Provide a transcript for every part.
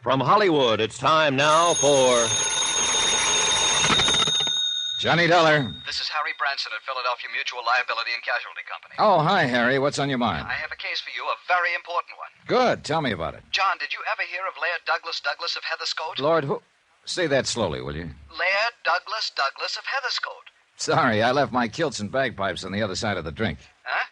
From Hollywood, it's time now for... Johnny Dollar. This is Harry Branson at Philadelphia Mutual Liability and Casualty Company. Oh, hi, Harry. What's on your mind? I have a case for you, a very important one. Good. Tell me about it. John, did you ever hear of Laird Douglas of Heatherscote? Lord, who... Say that slowly, will you? Laird Douglas of Heatherscote. Sorry, I left my kilts and bagpipes on the other side of the drink. Huh?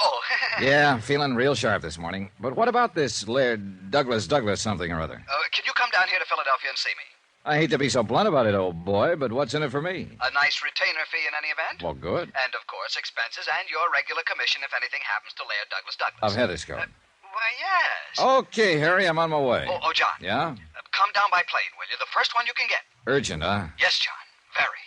Oh. Yeah, feeling real sharp this morning. But what about this Laird Douglas something or other? Can you come down here to Philadelphia and see me? I hate to be so blunt about it, old boy, but what's in it for me? A nice retainer fee in any event. Well, good. And, of course, expenses and your regular commission if anything happens to Laird Douglas. Of Heatherscote. Why, yes. Okay, Harry, I'm on my way. Oh, John. Yeah? Come down by plane, will you? The first one you can get. Urgent, huh? Yes, John. Very.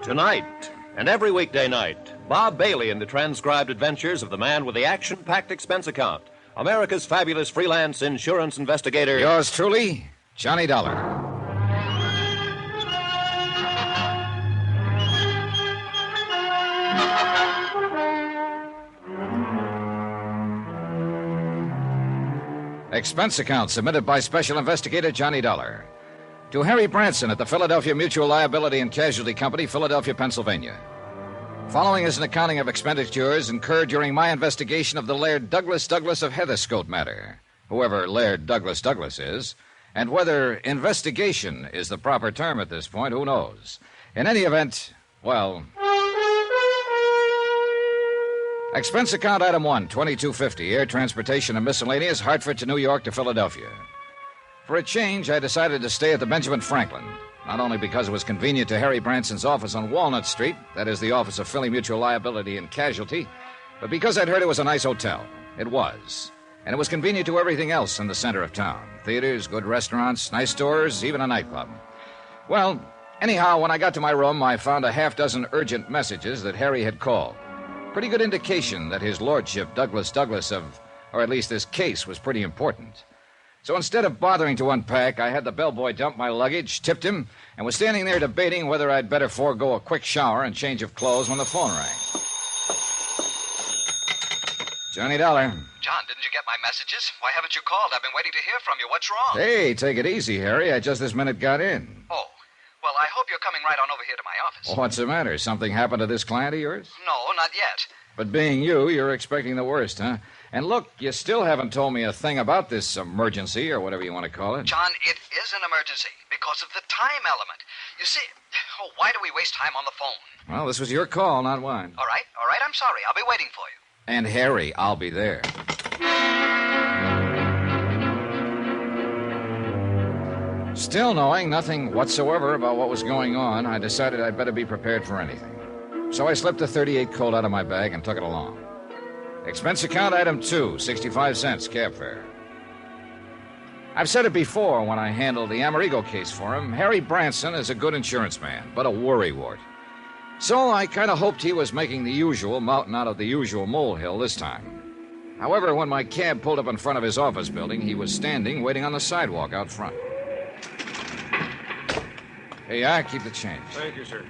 Tonight, and every weekday night, Bob Bailey in the transcribed adventures of the man with the action-packed expense account, America's fabulous freelance insurance investigator. Yours truly, Johnny Dollar. Expense account submitted by Special Investigator Johnny Dollar to Harry Branson at the Philadelphia Mutual Liability and Casualty Company, Philadelphia, Pennsylvania. Following is an accounting of expenditures incurred during my investigation of the Laird Douglas of Heatherscote matter, whoever Laird Douglas is, and whether investigation is the proper term at this point, who knows. In any event, well... Expense account item 1, $22.50, air transportation and miscellaneous, Hartford to New York to Philadelphia. For a change, I decided to stay at the Benjamin Franklin, not only because it was convenient to Harry Branson's office on Walnut Street, that is the office of Philly Mutual Liability and Casualty, but because I'd heard it was a nice hotel. It was. And it was convenient to everything else in the center of town. Theaters, good restaurants, nice stores, even a nightclub. Well, anyhow, when I got to my room, I found a half-dozen urgent messages that Harry had called. Pretty good indication that his lordship, Douglas or at least this case, was pretty important. So instead of bothering to unpack, I had the bellboy dump my luggage, tipped him, and was standing there debating whether I'd better forego a quick shower and change of clothes when the phone rang. Johnny Dollar. John, didn't you get my messages? Why haven't you called? I've been waiting to hear from you. What's wrong? Hey, take it easy, Harry. I just this minute got in. Oh. Well, I hope you're coming right on over here to my office. Well, what's the matter? Something happened to this client of yours? No, not yet. But being you're expecting the worst, huh? And look, you still haven't told me a thing about this emergency, or whatever you want to call it. John, it is an emergency because of the time element. You see, why do we waste time on the phone? Well, this was your call, not mine. All right, I'm sorry. I'll be waiting for you. And Harry, I'll be there. Still knowing nothing whatsoever about what was going on, I decided I'd better be prepared for anything. So I slipped a .38 Colt out of my bag and took it along. Expense account item 2, 65 cents, cab fare. I've said it before when I handled the Amerigo case for him. Harry Branson is a good insurance man, but a worrywart. So I kind of hoped he was making the usual mountain out of the usual molehill this time. However, when my cab pulled up in front of his office building, he was standing, waiting on the sidewalk out front. Here you are. Keep the change. Thank you, sir.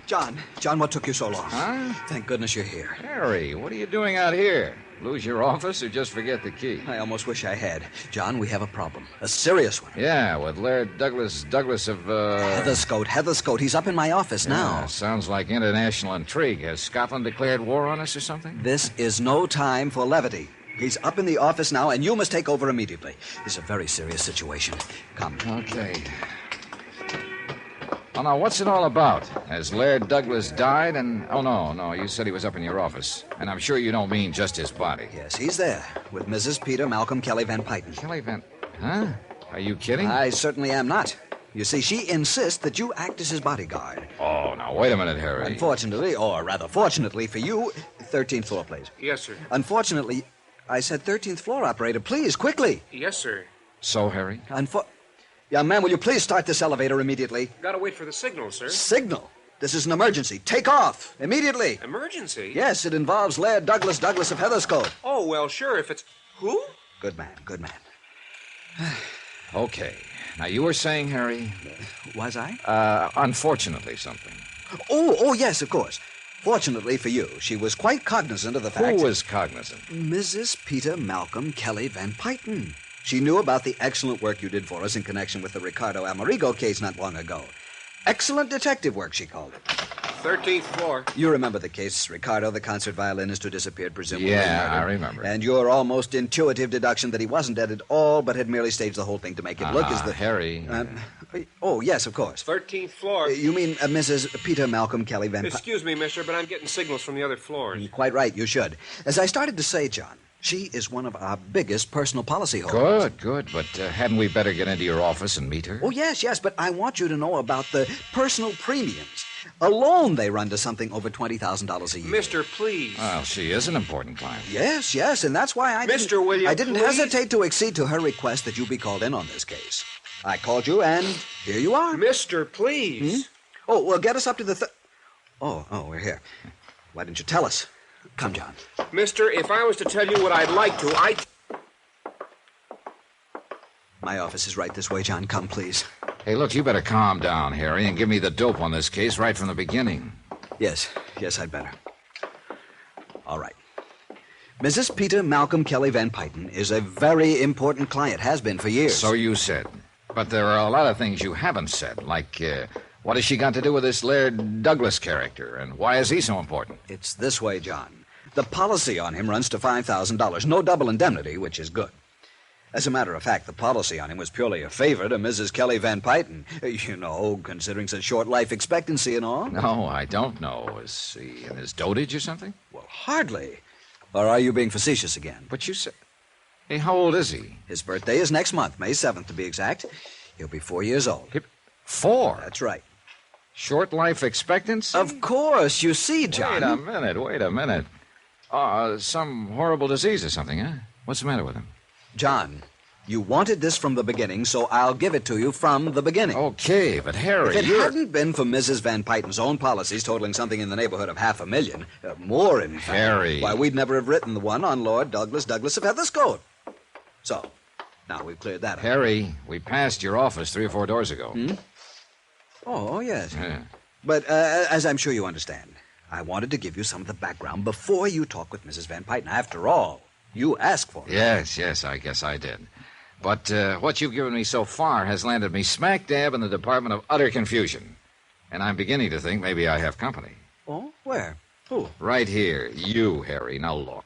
John, what took you so long? Huh? Thank goodness you're here. Harry, what are you doing out here? Lose your office or just forget the key? I almost wish I had. John, we have a problem. A serious one. Yeah, with Laird Douglas of, Heatherscote. He's up in my office now. Sounds like international intrigue. Has Scotland declared war on us or something? This is no time for levity. He's up in the office now, and you must take over immediately. It's a very serious situation. Come. Okay. Well, now, what's it all about? Has Laird Douglas died and... Oh, no, you said he was up in your office. And I'm sure you don't mean just his body. Yes, he's there, with Mrs. Peter Malcolm Kelly Van Pyten. Kelly Van... Huh? Are you kidding? I certainly am not. You see, she insists that you act as his bodyguard. Oh, now, wait a minute, Harry. Unfortunately, or rather fortunately for you, 13th floor, please. Yes, sir. Unfortunately, I said 13th floor, operator. Please, quickly. Yes, sir. So, Harry? Young man, will you please start this elevator immediately? Gotta wait for the signal, sir. Signal? This is an emergency. Take off. Immediately. Emergency? Yes, it involves Laird Douglas of Heatherscote. Oh, well, sure, if it's... Who? Good man. Okay. Now, you were saying, Harry... Was I? Unfortunately something. Oh, yes, of course. Fortunately for you, she was quite cognizant of the fact... Who was cognizant? Mrs. Peter Malcolm Kelly Van Pyton. She knew about the excellent work you did for us in connection with the Ricardo Amerigo case not long ago. Excellent detective work, she called it. 13th floor. You remember the case, Ricardo, the concert violinist who disappeared, presumably Yeah, murdered. I remember. And your almost intuitive deduction that he wasn't dead at all, but had merely staged the whole thing to make it look as the... Harry. Oh, yes, of course. 13th floor. You mean Mrs. Peter Malcolm Kelly Van Pyton? Excuse me, mister, but I'm getting signals from the other floors. You're quite right, you should. As I started to say, John, she is one of our biggest personal policy holders. Good. But hadn't we better get into your office and meet her? Oh, yes, but I want you to know about the personal premiums. Alone, they run to something over $20,000 a year. Mister, please. Well, she is an important client. Yes, and that's why Mister, will you I didn't please? hesitate to accede to her request that you be called in on this case. I called you, and here you are. Mister, please. Oh, well, get us up to the... Oh, we're here. Why didn't you tell us? Come, John. Mister, if I was to tell you what I'd like to, My office is right this way, John. Come, please. Hey, look, you better calm down, Harry, and give me the dope on this case right from the beginning. Yes, I'd better. All right. Mrs. Peter Malcolm Kelly Van Pyton is a very important client, has been for years. So you said. But there are a lot of things you haven't said, like what has she got to do with this Laird Douglas character, and why is he so important? It's this way, John. The policy on him runs to $5,000. No double indemnity, which is good. As a matter of fact, the policy on him was purely a favor to Mrs. Kelly Van Pyton. You know, considering such short life expectancy and all. No, I don't know. Is he in his dotage or something? Well, hardly. Or are you being facetious again? But you said... Hey, how old is he? His birthday is next month, May 7th, to be exact. He'll be 4 years old. 4? That's right. Short life expectancy? Of course. You see, John... Wait a minute. Some horrible disease or something, huh? What's the matter with him? John, you wanted this from the beginning, so I'll give it to you from the beginning. Okay, but Harry, If it hadn't been for Mrs. Van Pyton's own policies totaling something in the neighborhood of $500,000, more in fact, Harry. why, we'd never have written the one on Lord Douglas of Heatherscote. So, now we've cleared that up. Harry, we passed your office 3 or 4 doors ago. Oh, yes. Yeah. But as I'm sure you understand, I wanted to give you some of the background before you talk with Mrs. Van Pyton. After all, you asked for it. Yes, I guess I did. But what you've given me so far has landed me smack dab in the department of utter confusion. And I'm beginning to think maybe I have company. Oh, where? Who? Right here. You, Harry. Now look.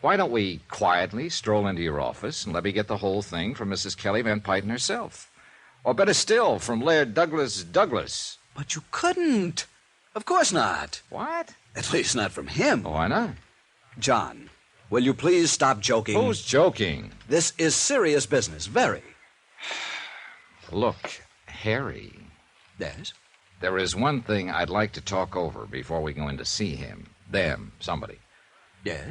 Why don't we quietly stroll into your office and let me get the whole thing from Mrs. Kelly Van Pyton herself? Or better still, from Laird Douglas. But you couldn't. Of course not. What? At least not from him. Why not? John, will you please stop joking? Who's joking? This is serious business, very. Look, Harry, Yes? there is one thing I'd like to talk over before we go in to see him. Them, somebody. Yes?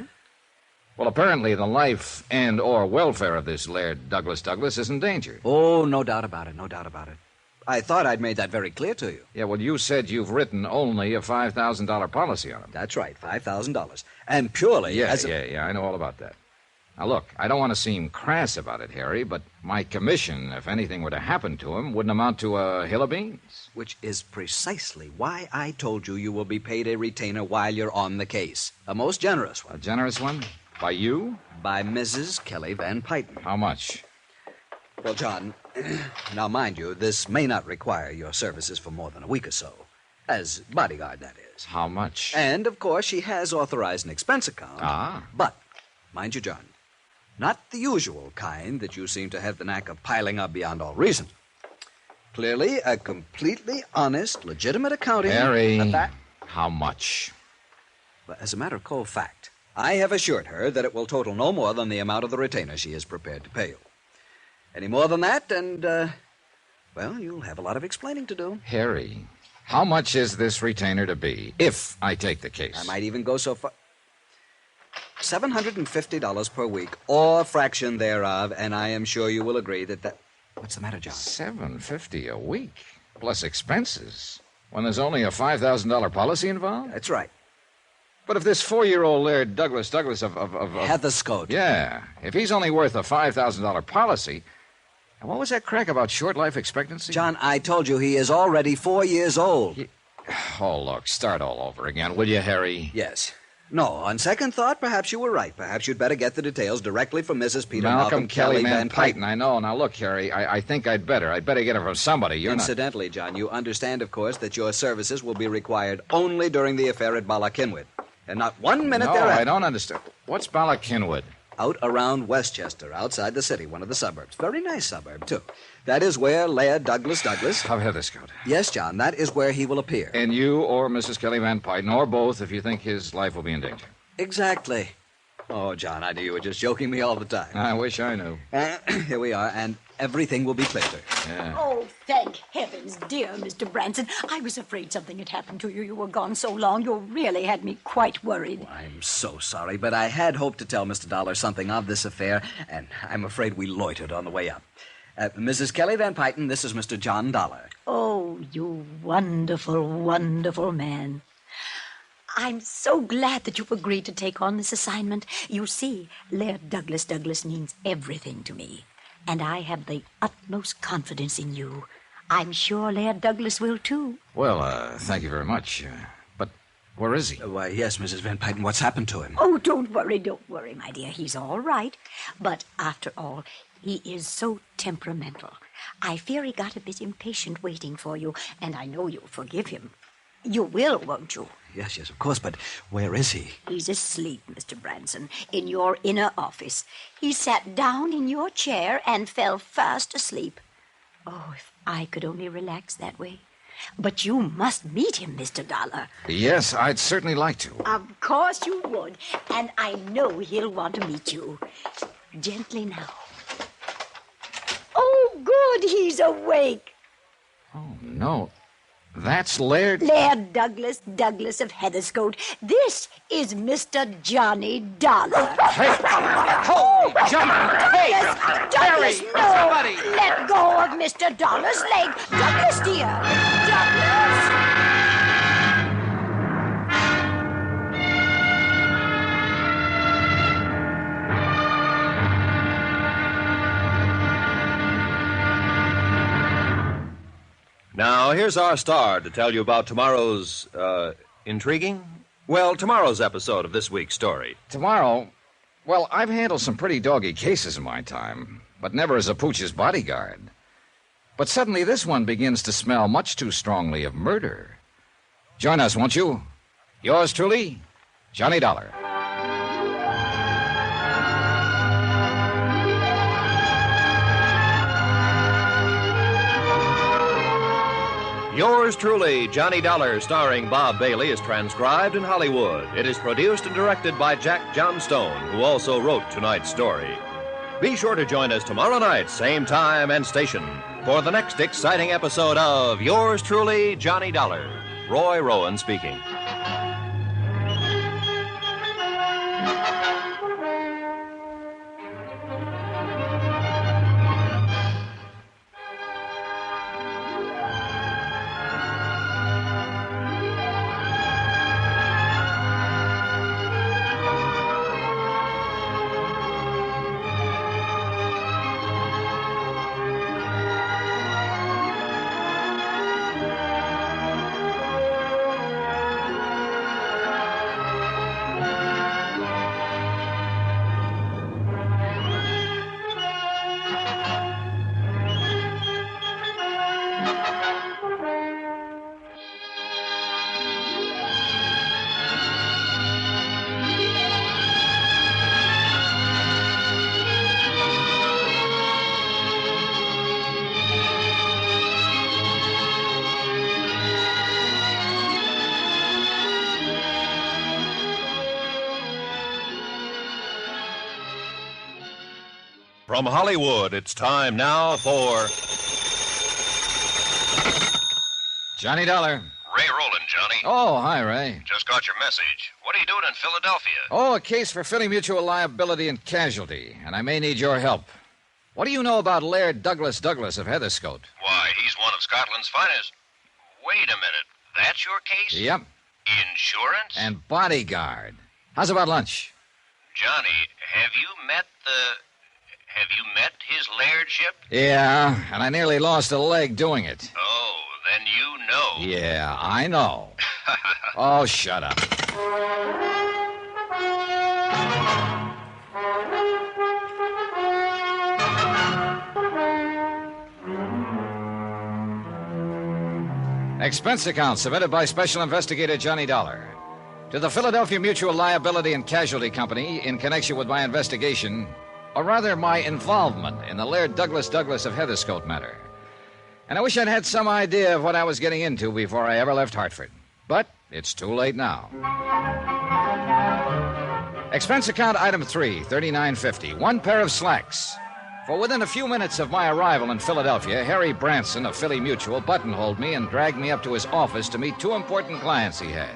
Well, apparently the life and or welfare of this Laird Douglas is in danger. Oh, no doubt about it. I thought I'd made that very clear to you. Yeah, well, you said you've written only a $5,000 policy on him. That's right, $5,000. And purely Yeah, as I know all about that. Now, look, I don't want to seem crass about it, Harry, but my commission, if anything were to happen to him, wouldn't amount to a hill of beans. Which is precisely why I told you will be paid a retainer while you're on the case. A most generous A one. generous one? By you? By Mrs. Kelly Van Pyton. How much? Well, John, now mind you, this may not require your services for more than a week or so. As bodyguard, that is. How much? And, of course, she has authorized an expense account. Ah. But, mind you, John, not the usual kind that you seem to have the knack of piling up beyond all reason. Clearly, a completely honest, legitimate accounting... Harry, how much? Well, as a matter of cold fact, I have assured her that it will total no more than the amount of the retainer she is prepared to pay you. Any more than that, and, well, you'll have a lot of explaining to do. Harry, how much is this retainer to be, if I take the case? I might even go so far... $750 per week, or fraction thereof, and I am sure you will agree that... What's the matter, John? $750 a week, plus expenses, when there's only a $5,000 policy involved? That's right. But if this 4-year-old Laird Douglas of... Heatherscote. Yeah, if he's only worth a $5,000 policy... What was that crack about short life expectancy? John, I told you he is already 4 years old. Oh, look, start all over again, will you, Harry? Yes. No, on second thought, perhaps you were right. Perhaps you'd better get the details directly from Mrs. Peter Malcolm Kelly Van Peyton. I know. Now, look, Harry, I think I'd better. I'd better get it from somebody. Incidentally, John, you understand, of course, that your services will be required only during the affair at Balakinwood. And not 1 minute thereafter. No, I don't understand. What's Balakinwood? Out around Westchester, outside the city, one of the suburbs. Very nice suburb, too. That is where Laird Douglas... Of Heatherscote. Yes, John, that is where he will appear. And you or Mrs. Kelly Van Peyton, or both, if you think his life will be in danger. Exactly. Oh, John, I knew you were just joking me all the time. I wish I knew. Here we are, and everything will be clear. Yeah. Oh, thank heavens, dear Mr. Branson. I was afraid something had happened to you. You were gone so long, you really had me quite worried. I'm so sorry, but I had hoped to tell Mr. Dollar something of this affair, and I'm afraid we loitered on the way up. Mrs. Kelly Van Peyton, this is Mr. John Dollar. Oh, you wonderful, wonderful man. I'm so glad that you've agreed to take on this assignment. You see, Laird Douglas means everything to me, and I have the utmost confidence in you. I'm sure Laird Douglas will, too. Well, thank you very much. But where is he? Why, yes, Mrs. Van Peyton, what's happened to him? Oh, don't worry, my dear. He's all right. But after all, he is so temperamental. I fear he got a bit impatient waiting for you, and I know you'll forgive him. You will, won't you? Yes, of course, but where is he? He's asleep, Mr. Branson, in your inner office. He sat down in your chair and fell fast asleep. Oh, if I could only relax that way. But you must meet him, Mr. Dollar. Yes, I'd certainly like to. Of course you would, and I know he'll want to meet you. Gently now. Oh, good, he's awake. Oh, no. That's Laird? Laird Douglas of Heatherscote. This is Mr. Johnny Dollar. Hey! Holy John! Hey! Douglas, Harry! no! Somebody! Let go of Mr. Dollar's leg. Douglas, dear! Douglas! Now, here's our star to tell you about tomorrow's, intriguing? Well, tomorrow's episode of this week's story. Tomorrow? Well, I've handled some pretty doggy cases in my time, but never as a pooch's bodyguard. But suddenly this one begins to smell much too strongly of murder. Join us, won't you? Yours truly, Johnny Dollar. Yours truly, Johnny Dollar, starring Bob Bailey, is transcribed in Hollywood. It is produced and directed by Jack Johnstone, who also wrote tonight's story. Be sure to join us tomorrow night, same time and station, for the next exciting episode of Yours truly, Johnny Dollar. Roy Rowan speaking. From Hollywood, it's time now for... Johnny Dollar. Ray Roland, Johnny. Oh, hi, Ray. Just got your message. What are you doing in Philadelphia? Oh, a case for Philly Mutual Liability and Casualty, and I may need your help. What do you know about Laird Douglas of Heatherscote? Why, he's one of Scotland's finest. Wait a minute. That's your case? Yep. Insurance? And bodyguard. How's about lunch? Johnny, have you met his lairdship? Yeah, and I nearly lost a leg doing it. Oh, And you know. Yeah, I know. Oh, shut up. Expense account submitted by Special Investigator Johnny Dollar to the Philadelphia Mutual Liability and Casualty Company in connection with my investigation, or rather my involvement in the Laird Douglas of Heatherscote matter. And I wish I'd had some idea of what I was getting into before I ever left Hartford. But it's too late now. Expense account item 3, $39.50. One pair of slacks. For within a few minutes of my arrival in Philadelphia, Harry Branson of Philly Mutual buttonholed me and dragged me up to his office to meet two important clients he had.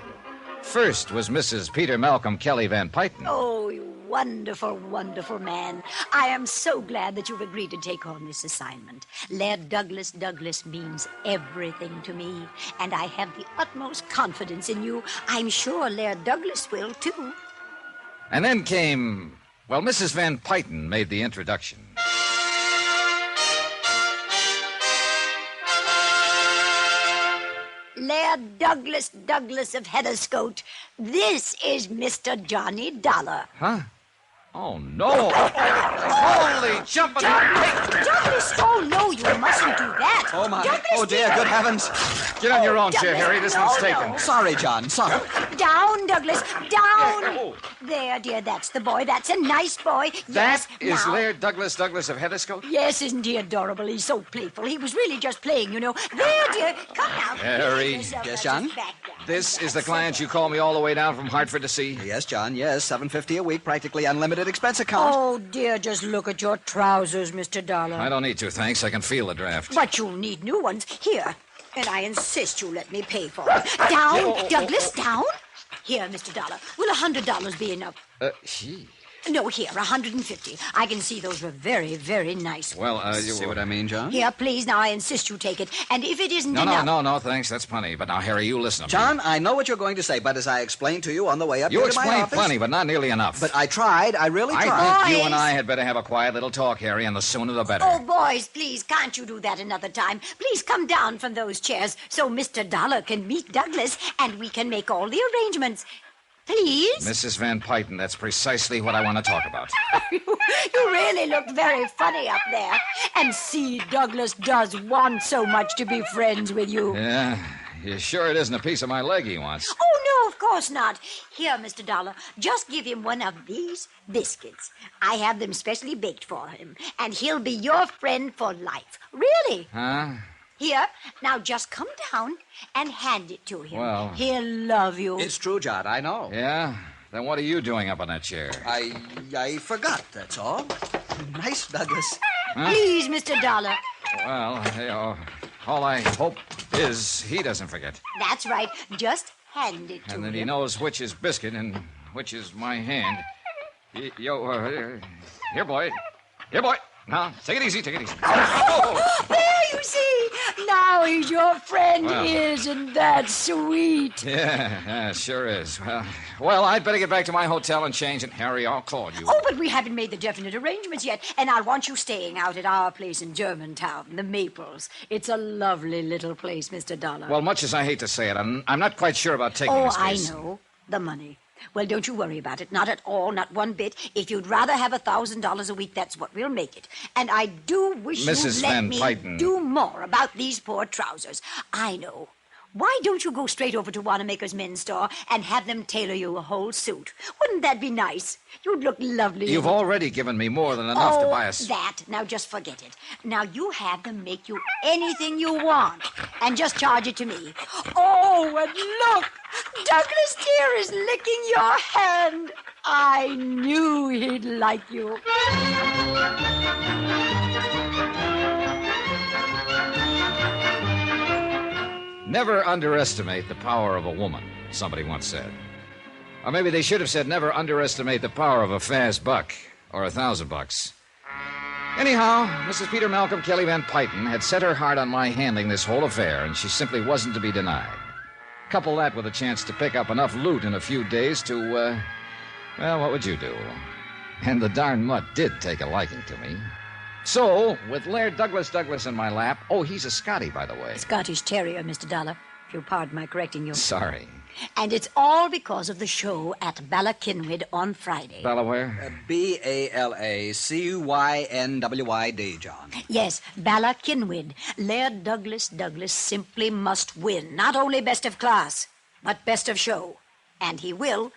First was Mrs. Peter Malcolm Kelly Van Pyton. Oh, you wonderful, wonderful man. I am so glad that you've agreed to take on this assignment. Laird Douglas means everything to me, and I have the utmost confidence in you. I'm sure Laird Douglas will, too. And then came, well, Mrs. Van Pyton made the introduction. Laird Douglas of Heatherscote. This is Mr. Johnny Dollar. Huh? Oh, no. Holy jumping. Douglas! Oh, no, you mustn't do that. Oh, my. Douglas, Oh, dear. Good heavens. Get on your own chair, Douglas, Harry. This no, one's taken. no. Sorry, John. Sorry. Down, Douglas, down. Oh. There, dear, that's the boy. That's a nice boy. That Yes, is now. Laird Douglas of Heatherscote? Yes, isn't he adorable? He's so playful. He was really just playing, you know. There, dear, come now. Harry. Yes, John? This is the client you called me all the way down from Hartford to see? Yes, John. Yes, $7.50 a week, practically unlimited expense account. Oh, dear, just look at your trousers, Mr. Dollar. I don't need to, thanks. I can feel the draft. But you'll need new ones. Here. And I insist you let me pay for it. Down, Douglas, down. Here, Mr. Dollar. Will $100 be enough? Gee. No, here, 150. I can see those were very, very nice. Well, You see what I mean, John? Here, please, now I insist you take it. And if it isn't No, enough... no, thanks. That's plenty. But now, Harry, you listen to me. John, I know what you're going to say, but as I explained to you on the way up You here to my explained office... plenty, but not nearly enough. But I tried. I really tried. I think you Boys. and I had better have a quiet little talk, Harry, and the sooner the better. Oh, boys, please, can't you do that another time? Please come down from those chairs so Mr. Dollar can meet Douglas and we can make all the arrangements. Please? Mrs. Van Pyton, that's precisely what I want to talk about. You really look very funny up there. And see, Douglas does want so much to be friends with you. Yeah, you sure it isn't a piece of my leg he wants? Oh, no, of course not. Here, Mr. Dollar, just give him one of these biscuits. I have them specially baked for him, and he'll be your friend for life. Really? Huh? Here, now just come down and hand it to him. Well- He'll love you. It's true, John. I know. Yeah? Then what are you doing up on that chair? I forgot, that's all. Nice, Douglas. Please, Mr. Dollar. Well, all I hope is he doesn't forget. That's right. Just hand it to And then him. he knows which is biscuit and which is my hand. Here, boy. Here, boy. Now, take it easy, take it easy. There, you see. Now he's your friend. Well. Isn't that sweet? Yeah, sure is. Well, I'd better get back to my hotel and change, and Harry, I'll call you. Oh, but we haven't made the definite arrangements yet, and I want you staying out at our place in Germantown, the Maples. It's a lovely little place, Mr. Dollar. Well, much as I hate to say it, I'm not quite sure about taking oh, this I case. know. The money. Well, don't you worry about it. Not at all, not one bit. If you'd rather have $1,000 a week, that's what we'll make it. And I do wish Mrs. you'd let Van me Pyton. do more about these poor trousers. I know. Why don't you go straight over to Wanamaker's men's store and have them tailor you a whole suit? Wouldn't that be nice? You'd look lovely. You've already given me more than enough to buy us. That. Now just forget it. Now you have them make you anything you want and just charge it to me. Oh, and look! Douglas dear is licking your hand. I knew he'd like you. Never underestimate the power of a woman, somebody once said. Or maybe they should have said never underestimate the power of a fast buck or $1,000. Anyhow, Mrs. Peter Malcolm Kelly Van Pyton had set her heart on my handling this whole affair, and she simply wasn't to be denied. Couple that with a chance to pick up enough loot in a few days to, well, what would you do? And the darn mutt did take a liking to me. So, with Laird Douglas in my lap... Oh, he's a Scotty, by the way. Scottish Terrier, Mr. Dollar, if you'll pardon my correcting you. Sorry. And it's all because of the show at Ballakinwyd on Friday. Ballaware? Ballacinwyd, John. Yes, Ballakinwyd. Laird Douglas simply must win. Not only best of class, but best of show. And he will,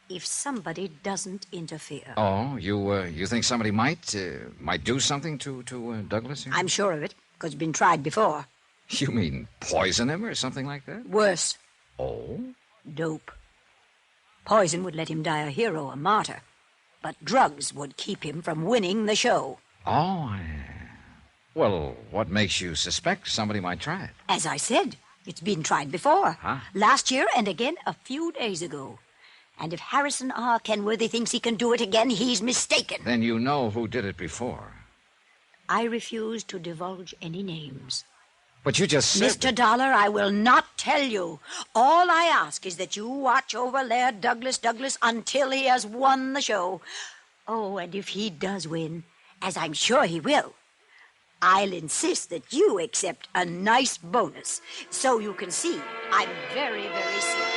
if somebody doesn't interfere. Oh, you think somebody might do something to Douglas here? I'm sure of it, because it's been tried before. You mean poison him or something like that? Worse. Oh? Dope. Poison would let him die a hero, a martyr. But drugs would keep him from winning the show. Oh, well, what makes you suspect somebody might try it? As I said, it's been tried before. Huh? Last year and again a few days ago. And if Harrison R. Kenworthy thinks he can do it again, he's mistaken. Then you know who did it before. I refuse to divulge any names. But you just said... Mr. Dollar, I will not tell you. All I ask is that you watch over Laird Douglas until he has won the show. Oh, and if he does win, as I'm sure he will, I'll insist that you accept a nice bonus, so you can see I'm very, very serious.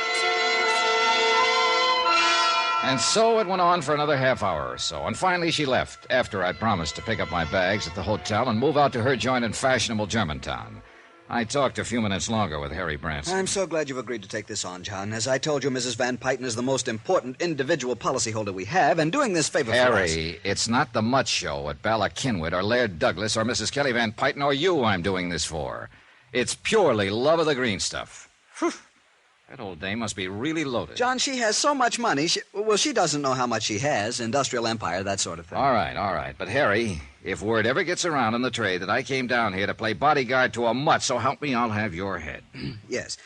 And so it went on for another half hour or so, and finally she left, after I promised to pick up my bags at the hotel and move out to her joint in fashionable Germantown. I talked a few minutes longer with Harry Branson. I'm so glad you've agreed to take this on, John. As I told you, Mrs. Van Pyten is the most important individual policyholder we have, and doing this favor for us... Harry, it's not the Mutt Show at Ballakinwyd or Laird Douglas or Mrs. Kelly Van Pyten or you I'm doing this for. It's purely love of the green stuff. Whew. That old dame must be really loaded. John, she has so much money. She doesn't know how much she has. Industrial empire, that sort of thing. All right. But, Harry, if word ever gets around in the trade that I came down here to play bodyguard to a mutt, so help me, I'll have your head. Yes.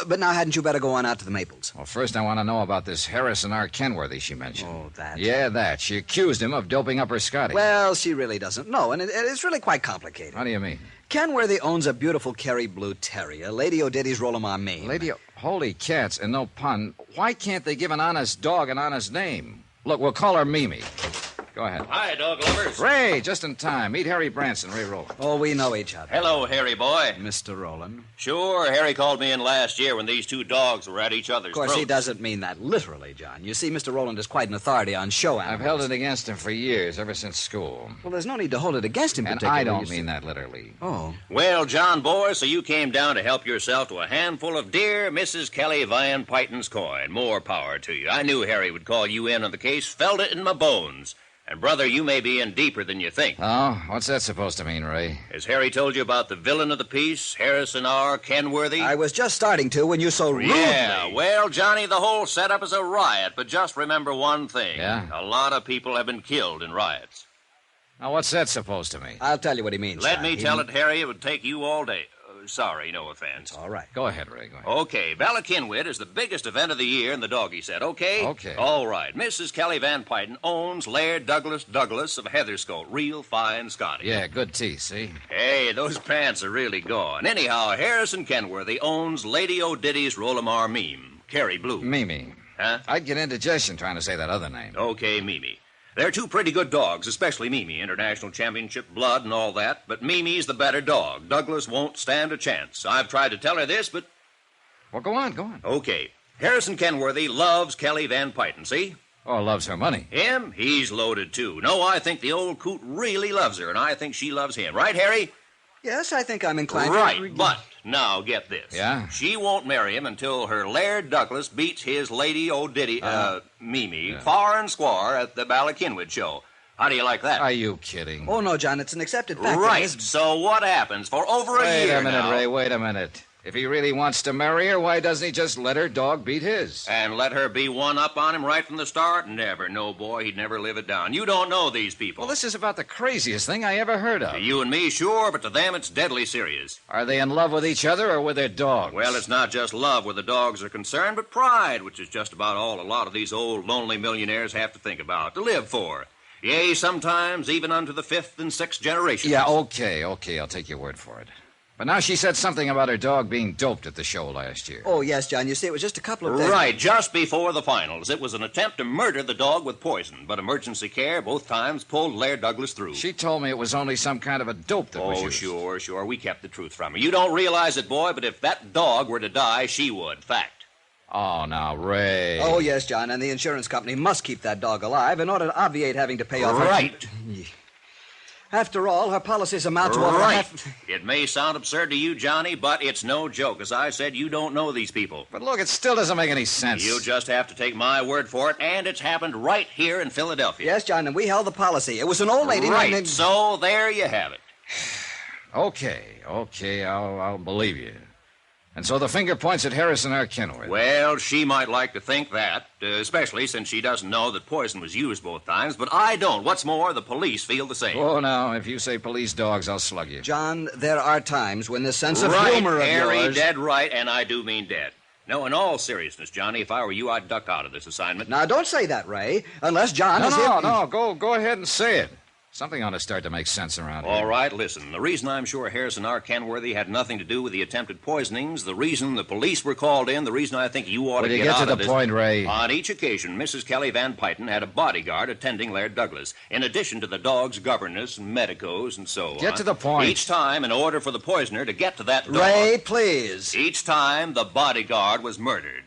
But now hadn't you better go on out to the Maples? Well, first I want to know about this Harrison R. Kenworthy she mentioned. Oh, that. Yeah, that. She accused him of doping up her Scotty. Well, she really doesn't know, and it's really quite complicated. How do you mean? Kenworthy owns a beautiful Kerry Blue Terrier, Lady O'Diddy's Rolamar Maine. Holy cats, and no pun. Why can't they give an honest dog an honest name? Look, we'll call her Mimi. Go ahead. Hi, dog lovers. Ray, just in time. Meet Harry Branson, Ray Rowan. Oh, we know each other. Hello, Harry boy. Mr. Roland. Sure, Harry called me in last year when these two dogs were at each other's Of course, throats. he doesn't mean that literally, John. You see, Mr. Roland is quite an authority on show animals. I've held it against him for years, ever since school. Well, there's no need to hold it against him And particularly. I don't mean that literally. Oh. Well, John boy, so you came down to help yourself to a handful of dear Mrs. Kelly Van Pyten's coin. More power to you. I knew Harry would call you in on the case. Felt it in my bones. And, brother, you may be in deeper than you think. Oh, what's that supposed to mean, Ray? Has Harry told you about the villain of the piece, Harrison R. Kenworthy? I was just starting to when you so rudely... Yeah, well, Johnny, the whole setup is a riot, but just remember one thing. Yeah? A lot of people have been killed in riots. Now, what's that supposed to mean? I'll tell you what he means. Let John. me tell it, Harry. It would take you all day. Sorry, no offense. All right. Go ahead, Ray, go ahead. Okay, Ballakinwyd is the biggest event of the year in the doggy set, okay? Okay. All right. Mrs. Kelly Van Pyten owns Laird Douglas of Heatherscote. Real fine Scotty. Yeah, good teeth, see? Hey, those pants are really gone. Anyhow, Harrison Kenworthy owns Lady O'Diddy's Rolamar Meme, Kerry Blue. Mimi. Huh? I'd get indigestion trying to say that other name. Okay, Mimi. They're two pretty good dogs, especially Mimi. International championship blood and all that. But Mimi's the better dog. Douglas won't stand a chance. I've tried to tell her this, but... Well, go on. Okay. Harrison Kenworthy loves Kelly Van Pyten, see? Oh, loves her money. Him? He's loaded, too. No, I think the old coot really loves her, and I think she loves him. Right, Harry? Yes, I think I'm inclined Right, to... but now get this. Yeah? She won't marry him until her Laird Douglas beats his Lady O'Diddy, Mimi, far and square at the Ballakinwyd show. How do you like that? Are you kidding? Oh, no, John, it's an accepted fact. Right. So what happens? For over a year Wait a minute, now, Ray, wait a minute. If he really wants to marry her, why doesn't he just let her dog beat his? And let her be one up on him right from the start? Never. No, boy, he'd never live it down. You don't know these people. Well, this is about the craziest thing I ever heard of. To you and me, sure, but to them it's deadly serious. Are they in love with each other or with their dogs? Well, it's not just love where the dogs are concerned, but pride, which is just about all a lot of these old lonely millionaires have to think about, to live for. Yea, sometimes even unto the 5th and 6th generations. Yeah, okay, I'll take your word for it. But now she said something about her dog being doped at the show last year. Oh, yes, John. You see, it was just a couple of days... Right, just before the finals. It was an attempt to murder the dog with poison, but emergency care both times pulled Laird Douglas through. She told me it was only some kind of a dope that was used. Sure. We kept the truth from her. You don't realize it, boy, but if that dog were to die, she would. Fact. Oh, now, Ray. Oh, yes, John, and the insurance company must keep that dog alive in order to obviate having to pay off... Right. After all, her policies amount to over half... It may sound absurd to you, Johnny, but it's no joke. As I said, you don't know these people. But look, it still doesn't make any sense. You just have to take my word for it, and it's happened right here in Philadelphia. Yes, John, and we held the policy. It was an old lady... Right, so there you have it. Okay, I'll believe you. And so the finger points at Harrison R. Kenworth. Well, she might like to think that, especially since she doesn't know that poison was used both times, but I don't. What's more, the police feel the same. Oh, now, if you say police dogs, I'll slug you. John, there are times when the sense of humor of Harry, yours... dead right, and I do mean dead. No, in all seriousness, Johnny, if I were you, I'd duck out of this assignment. Now, don't say that, Ray, unless John No, go ahead and say it. Something ought to start to make sense around here. All right, listen. The reason I'm sure Harrison R. Kenworthy had nothing to do with the attempted poisonings, the reason the police were called in, the reason I think you ought to get out of this... to the point, Ray? On each occasion, Mrs. Kelly Van Pyton had a bodyguard attending Laird Douglas, in addition to the dog's governess and medicos and so on. Get to the point. Each time, in order for the poisoner to get to that dog... Ray, please. Each time, the bodyguard was murdered.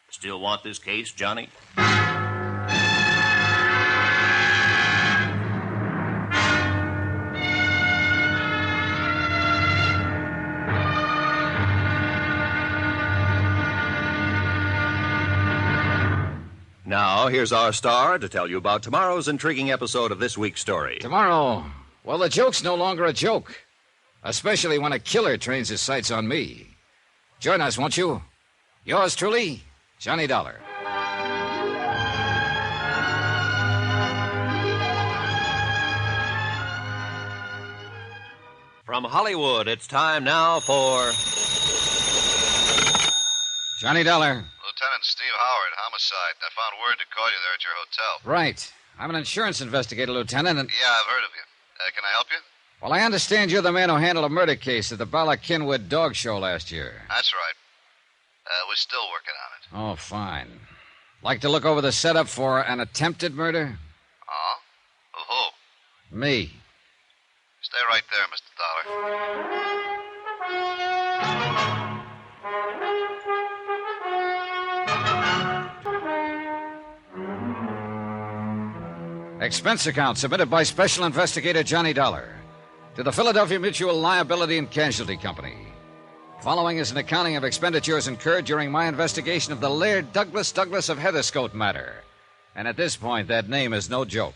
Still want this case, Johnny? Now, here's our star to tell you about tomorrow's intriguing episode of this week's story. Tomorrow, well, the joke's no longer a joke. Especially when a killer trains his sights on me. Join us, won't you? Yours truly, Johnny Dollar. From Hollywood, it's time now for... Johnny Dollar. Lieutenant Steve Howard, homicide. I found word to call you there at your hotel. Right. I'm an insurance investigator, Lieutenant, and... Yeah, I've heard of you. Can I help you? Well, I understand you're the man who handled a murder case at the Bala Kenwood dog show last year. That's right. We're still working on it. Oh, fine. Like to look over the setup for an attempted murder? Oh? Of who? Me. Stay right there, Mr. Dollar. Expense account submitted by Special Investigator Johnny Dollar to the Philadelphia Mutual Liability and Casualty Company. Following is an accounting of expenditures incurred during my investigation of the Laird Douglas of Heatherscote matter. And at this point, that name is no joke.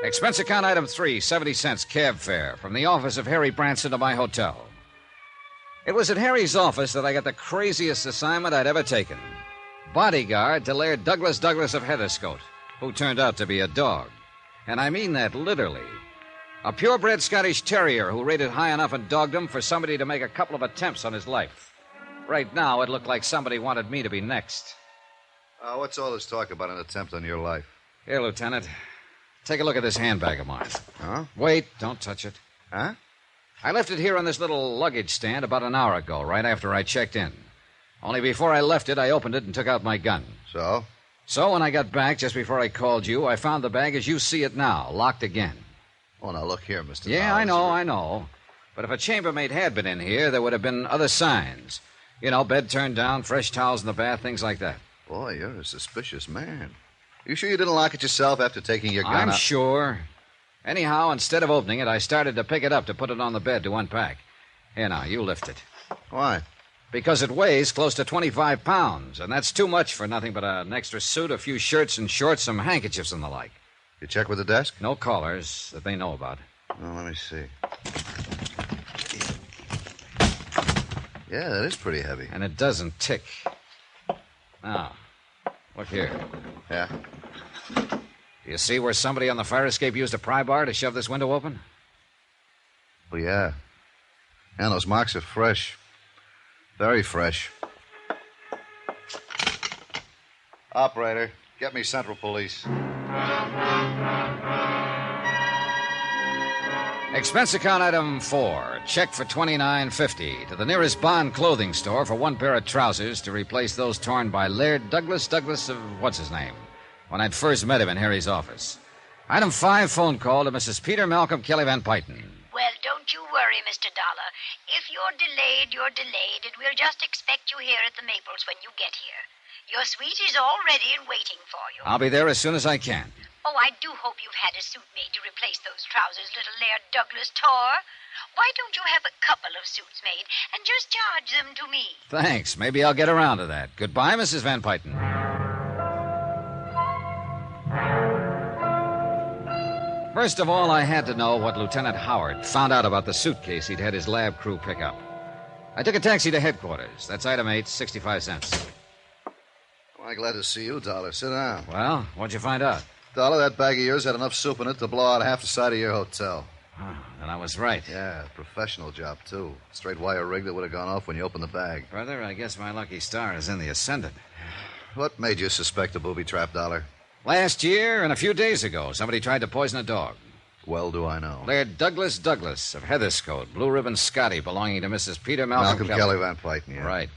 Expense account item 3, 70 cents cab fare from the office of Harry Branson to my hotel. It was at Harry's office that I got the craziest assignment I'd ever taken. Bodyguard to Laird Douglas of Heatherscote, who turned out to be a dog. And I mean that literally. A purebred Scottish terrier who rated high enough in dogdom for somebody to make a couple of attempts on his life. Right now, it looked like somebody wanted me to be next. What's all this talk about an attempt on your life? Here, Lieutenant. Take a look at this handbag of mine. Huh? Wait, don't touch it. Huh? I left it here on this little luggage stand about an hour ago, right after I checked in. Only before I left it, I opened it and took out my gun. So? So when I got back, just before I called you, I found the bag as you see it now, locked again. Oh, now look here, Mr. Yeah, Collins. I know. But if a chambermaid had been in here, there would have been other signs. You know, bed turned down, fresh towels in the bath, things like that. Boy, you're a suspicious man. You sure you didn't lock it yourself after taking your gun I'm out? sure. Anyhow, instead of opening it, I started to pick it up to put it on the bed to unpack. Here now, you lift it. Why? Because it weighs close to 25 pounds, and that's too much for nothing but an extra suit, a few shirts and shorts, some handkerchiefs and the like. You check with the desk? No callers that they know about. Well, let me see. Yeah, that is pretty heavy. And it doesn't tick. Now, look here. Yeah? Do you see where somebody on the fire escape used a pry bar to shove this window open? Oh, yeah. And those marks are fresh. Very fresh. Operator, get me Central Police. Expense account item 4. Check for $29.50 to the nearest Bond clothing store for one pair of trousers to replace those torn by Laird Douglas of what's his name, when I'd first met him in Harry's office. Item 5. Phone call to Mrs. Peter Malcolm Kelly Van Pyton. Well, don't you worry, Mr. Dollar. If you're delayed, you're delayed, and we'll just expect you here at the Maples when you get here. Your suite is all ready and waiting for you. I'll be there as soon as I can. Oh, I do hope you've had a suit made to replace those trousers little Laird Douglas tore. Why don't you have a couple of suits made and just charge them to me? Thanks. Maybe I'll get around to that. Goodbye, Mrs. Van Pyton. First of all, I had to know what Lieutenant Howard found out about the suitcase he'd had his lab crew pick up. I took a taxi to headquarters. That's item 8, 65 cents. Well, glad to see you, Dollar. Sit down. Well, what'd you find out? Dollar, that bag of yours had enough soup in it to blow out half the side of your hotel. Oh, then I was right. Yeah, professional job, too. Straight wire rig that would have gone off when you opened the bag. Brother, I guess my lucky star is in the ascendant. What made you suspect a booby trap, Dollar? Last year and a few days ago, somebody tried to poison a dog. Well do I know. Laird Douglas of Heatherscote, Blue Ribbon Scotty, belonging to Mrs. Peter Malcolm Kelly Van Pyton, yeah. Right.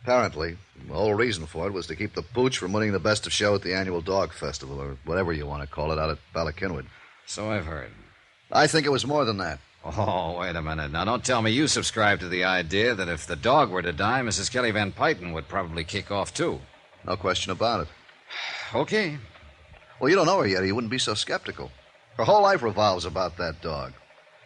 Apparently, the whole reason for it was to keep the pooch from winning the best of show at the annual dog festival, or whatever you want to call it, out at Ballackinwood. So I've heard. I think it was more than that. Oh, wait a minute. Now, don't tell me you subscribe to the idea that if the dog were to die, Mrs. Kelly Van Pyton would probably kick off, too. No question about it. Okay. Well, you don't know her yet, or you wouldn't be so skeptical. Her whole life revolves about that dog.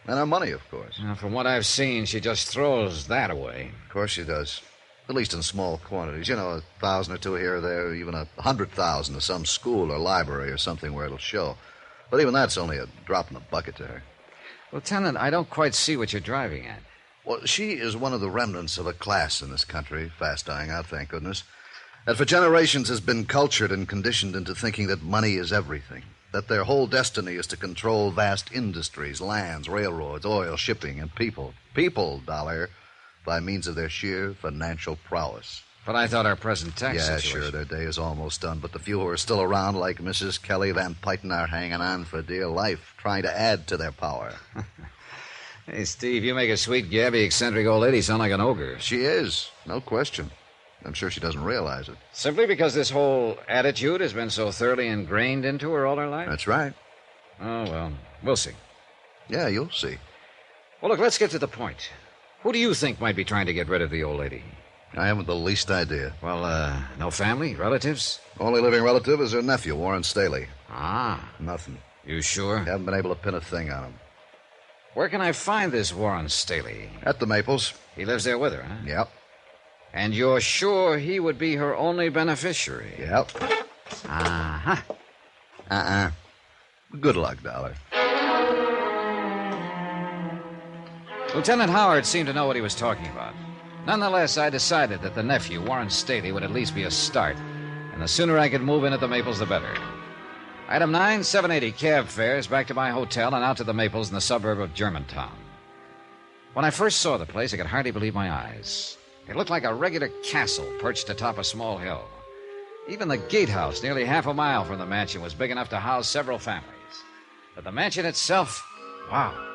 And her money, of course. Now, from what I've seen, she just throws that away. Of course she does. At least in small quantities. You know, 1,000 or 2 here or there, even 100,000 to some school or library or something where it'll show. But even that's only a drop in the bucket to her. Lieutenant, I don't quite see what you're driving at. Well, she is one of the remnants of a class in this country, fast dying out, thank goodness, that for generations has been cultured and conditioned into thinking that money is everything, that their whole destiny is to control vast industries, lands, railroads, oil, shipping, and people. People, Dollar, by means of their sheer financial prowess. But I thought our present tax situation... Yeah, sure, their day is almost done, but the few who are still around, like Mrs. Kelly Van Pyton, are hanging on for dear life, trying to add to their power. Hey, Steve, you make a sweet, gabby, eccentric old lady sound like an ogre. She is, no question. I'm sure she doesn't realize it. Simply because this whole attitude has been so thoroughly ingrained into her all her life? That's right. Oh, well, we'll see. Yeah, you'll see. Well, look, let's get to the point. Who do you think might be trying to get rid of the old lady? I haven't the least idea. Well, no family, relatives? Only living relative is her nephew, Warren Staley. Ah. Nothing. You sure? Haven't been able to pin a thing on him. Where can I find this Warren Staley? At the Maples. He lives there with her, huh? Yep. And you're sure he would be her only beneficiary? Yep. Uh-huh. Good luck, Dollar. Lieutenant Howard seemed to know what he was talking about. Nonetheless, I decided that the nephew, Warren Staley, would at least be a start, and the sooner I could move in at the Maples, the better. Item 9, 780 cab fares back to my hotel and out to the Maples in the suburb of Germantown. When I first saw the place, I could hardly believe my eyes. It looked like a regular castle perched atop a small hill. Even the gatehouse, nearly half a mile from the mansion, was big enough to house several families. But the mansion itself, wow.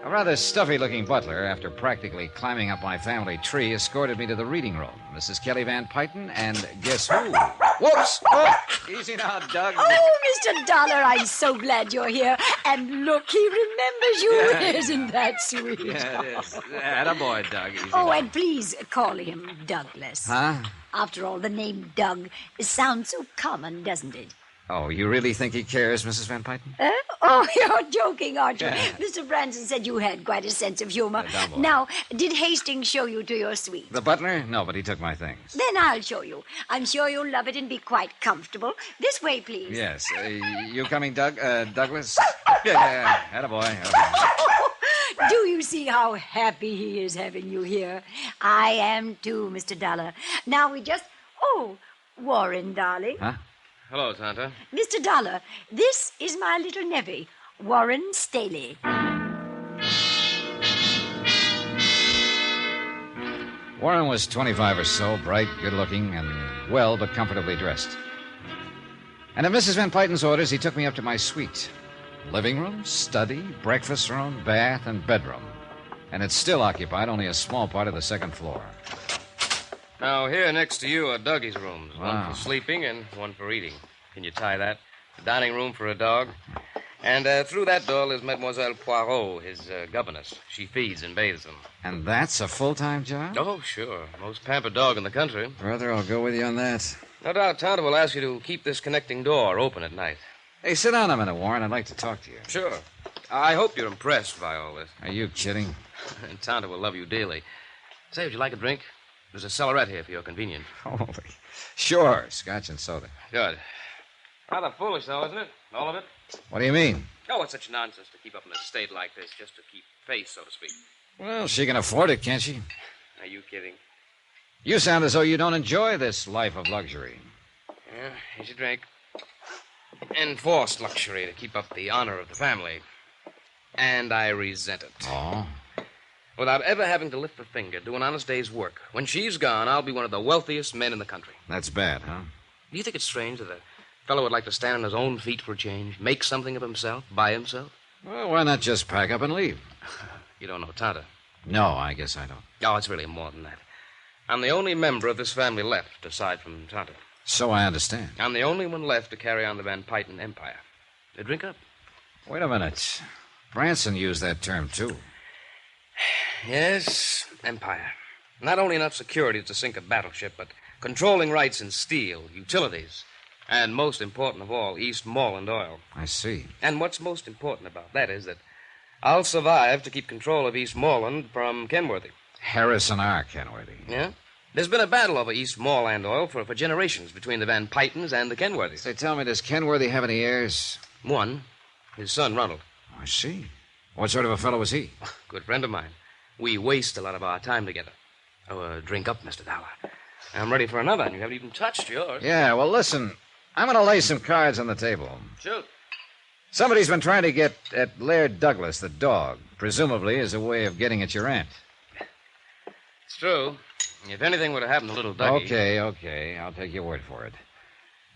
A rather stuffy-looking butler, after practically climbing up my family tree, escorted me to the reading room. Mrs. Kelly Van Pyton, and guess who? Whoops! Oh, easy now, Doug. Oh, Mr. Dollar, I'm so glad you're here. And look, he remembers you. Yeah. Isn't that sweet? Yeah, it is. Attaboy, Doug. Easy Oh, now. and please call him Douglas. Huh? After all, the name Doug sounds so common, doesn't it? Oh, you really think he cares, Mrs. Van Pyton? Oh, you're joking, aren't you? Yeah. Mr. Branson said you had quite a sense of humor. Yeah, dumb boy. Now, did Hastings show you to your suite? The butler? No, but he took my things. Then I'll show you. I'm sure you'll love it and be quite comfortable. This way, please. Yes. You coming, Doug? Douglas? Yeah. Attaboy. Okay. Do you see how happy he is having you here? I am too, Mr. Dollar. Now we just... Oh, Warren, darling. Huh? Hello, Tanta. Mr. Dollar, this is my little nevy, Warren Staley. Warren was 25 or so, bright, good-looking, and well but comfortably dressed. And at Mrs. Van Pyton's orders, he took me up to my suite. Living room, study, breakfast room, bath, and bedroom. And it's still occupied only a small part of the second floor. Now, here next to you are Dougie's rooms. One Wow. for sleeping and one for eating. Can you tie that? The dining room for a dog. And through that door is Mademoiselle Poirot, his governess. She feeds and bathes them. And that's a full-time job? Oh, sure. Most pampered dog in the country. Brother, I'll go with you on that. No doubt Tonto will ask you to keep this connecting door open at night. Hey, sit down a minute, Warren. I'd like to talk to you. Sure. I hope you're impressed by all this. Are you kidding? And Tonto will love you dearly. Say, would you like a drink? There's a cellarette here for your convenience. Holy. Sure, scotch and soda. Good. Rather foolish, though, isn't it? All of it? What do you mean? Oh, it's such nonsense to keep up an estate like this just to keep face, so to speak. Well, she can afford it, can't she? Are you kidding? You sound as though you don't enjoy this life of luxury. Yeah, here's your drink. Enforced luxury to keep up the honor of the family. And I resent it. Oh? Without ever having to lift a finger, do an honest day's work. When she's gone, I'll be one of the wealthiest men in the country. That's bad, huh? Do you think it's strange that a fellow would like to stand on his own feet for a change, make something of himself, by himself? Well, why not just pack up and leave? You don't know Tonto. No, I guess I don't. Oh, it's really more than that. I'm the only member of this family left, aside from Tonto. So I understand. I'm the only one left to carry on the Van Pyton empire. Drink up. Wait a minute. Branson used that term, too. Yes, empire. Not only enough security to sink a battleship, but controlling rights in steel, utilities, and most important of all, Eastmoreland oil. I see. And what's most important about that is that I'll survive to keep control of Eastmoreland from Kenworthy. Harrison R. Kenworthy. Yeah? There's been a battle over Eastmoreland oil for generations between the Van Pytons and the Kenworthys. Say, tell me, does Kenworthy have any heirs? One, his son, Ronald. I see. What sort of a fellow was he? Good friend of mine. We waste a lot of our time together. Oh, drink up, Mr. Dollar. I'm ready for another, and you haven't even touched yours. Yeah, well, listen. I'm going to lay some cards on the table. Shoot. Somebody's been trying to get at Laird Douglas, the dog, presumably as a way of getting at your aunt. It's true. If anything would have happened to little Dougie... Okay. I'll take your word for it.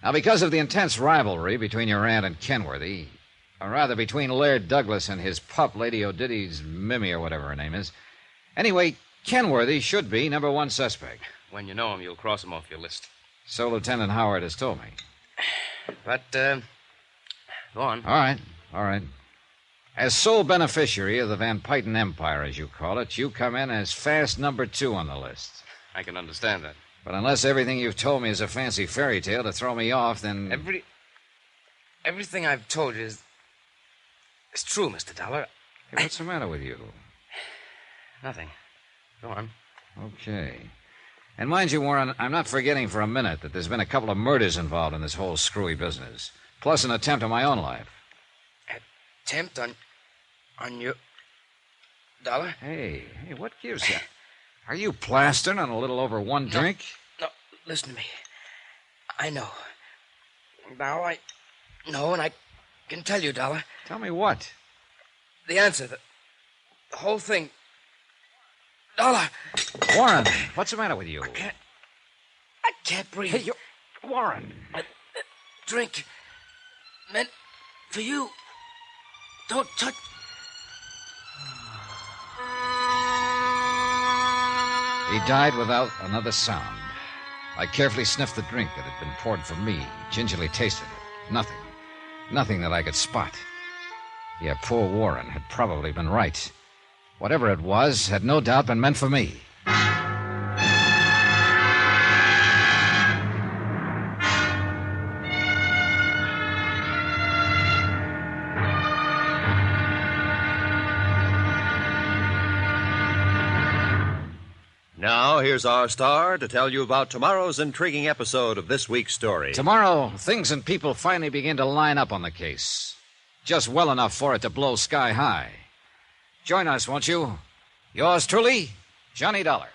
Now, because of the intense rivalry between your aunt and Kenworthy, or rather between Laird Douglas and his pup, Lady O'Diddy's Mimi, or whatever her name is. Anyway, Kenworthy should be number one suspect. When you know him, you'll cross him off your list. So Lieutenant Howard has told me. But, go on. All right. As sole beneficiary of the Van Pyton Empire, as you call it, you come in as fast number 2 on the list. I can understand that. But unless everything you've told me is a fancy fairy tale to throw me off, then... Everything I've told you is true, Mr. Dollar. Hey, what's the matter with you? Nothing. Go on. Okay. And mind you, Warren, I'm not forgetting for a minute that there's been a couple of murders involved in this whole screwy business, plus an attempt on my own life. Attempt on your... Dollar? Hey, what gives you... Are you plastering on a little over one drink? No, listen to me. I know. Now I know, and I can tell you, Dollar. Tell me what? The answer, the whole thing. Dollar! Warren, what's the matter with you? I can't breathe. Hey, Warren. Drink. Meant for you. Don't touch... He died without another sound. I carefully sniffed the drink that had been poured for me, gingerly tasted it. Nothing that I could spot. Yeah, poor Warren had probably been right. Whatever it was had no doubt been meant for me. Now, here's our star to tell you about tomorrow's intriguing episode of this week's story. Tomorrow, things and people finally begin to line up on the case. Just well enough for it to blow sky high. Join us, won't you? Yours truly, Johnny Dollar.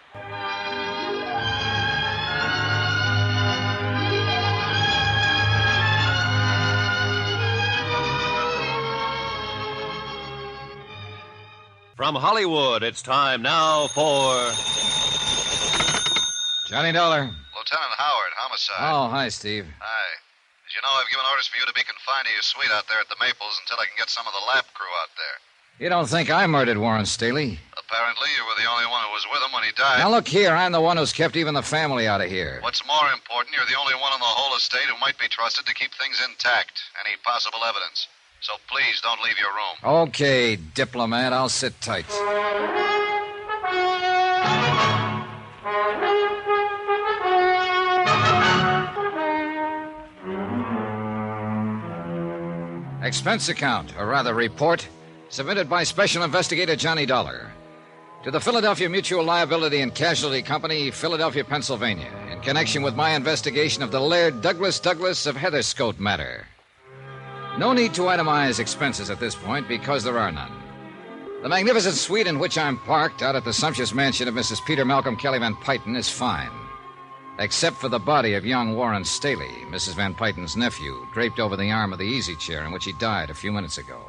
From Hollywood, it's time now for... Johnny Dollar. Lieutenant Howard, homicide. Oh, hi, Steve. Hi. You know, I've given orders for you to be confined to your suite out there at the Maples until I can get some of the lab crew out there. You don't think I murdered Warren Staley? Apparently, you were the only one who was with him when he died. Now, look here. I'm the one who's kept even the family out of here. What's more important, you're the only one on the whole estate who might be trusted to keep things intact. Any possible evidence. So please don't leave your room. Okay, diplomat. I'll sit tight. Expense account, or rather report, submitted by Special Investigator Johnny Dollar to the Philadelphia Mutual Liability and Casualty Company, Philadelphia, Pennsylvania, in connection with my investigation of the Laird Douglas of Heatherscote matter. No need to itemize expenses at this point because there are none. The magnificent suite in which I'm parked out at the sumptuous mansion of Mrs. Peter Malcolm Kelly Van Pyten is fine, except for the body of young Warren Staley, Mrs. Van Pyten's nephew, draped over the arm of the easy chair in which he died a few minutes ago.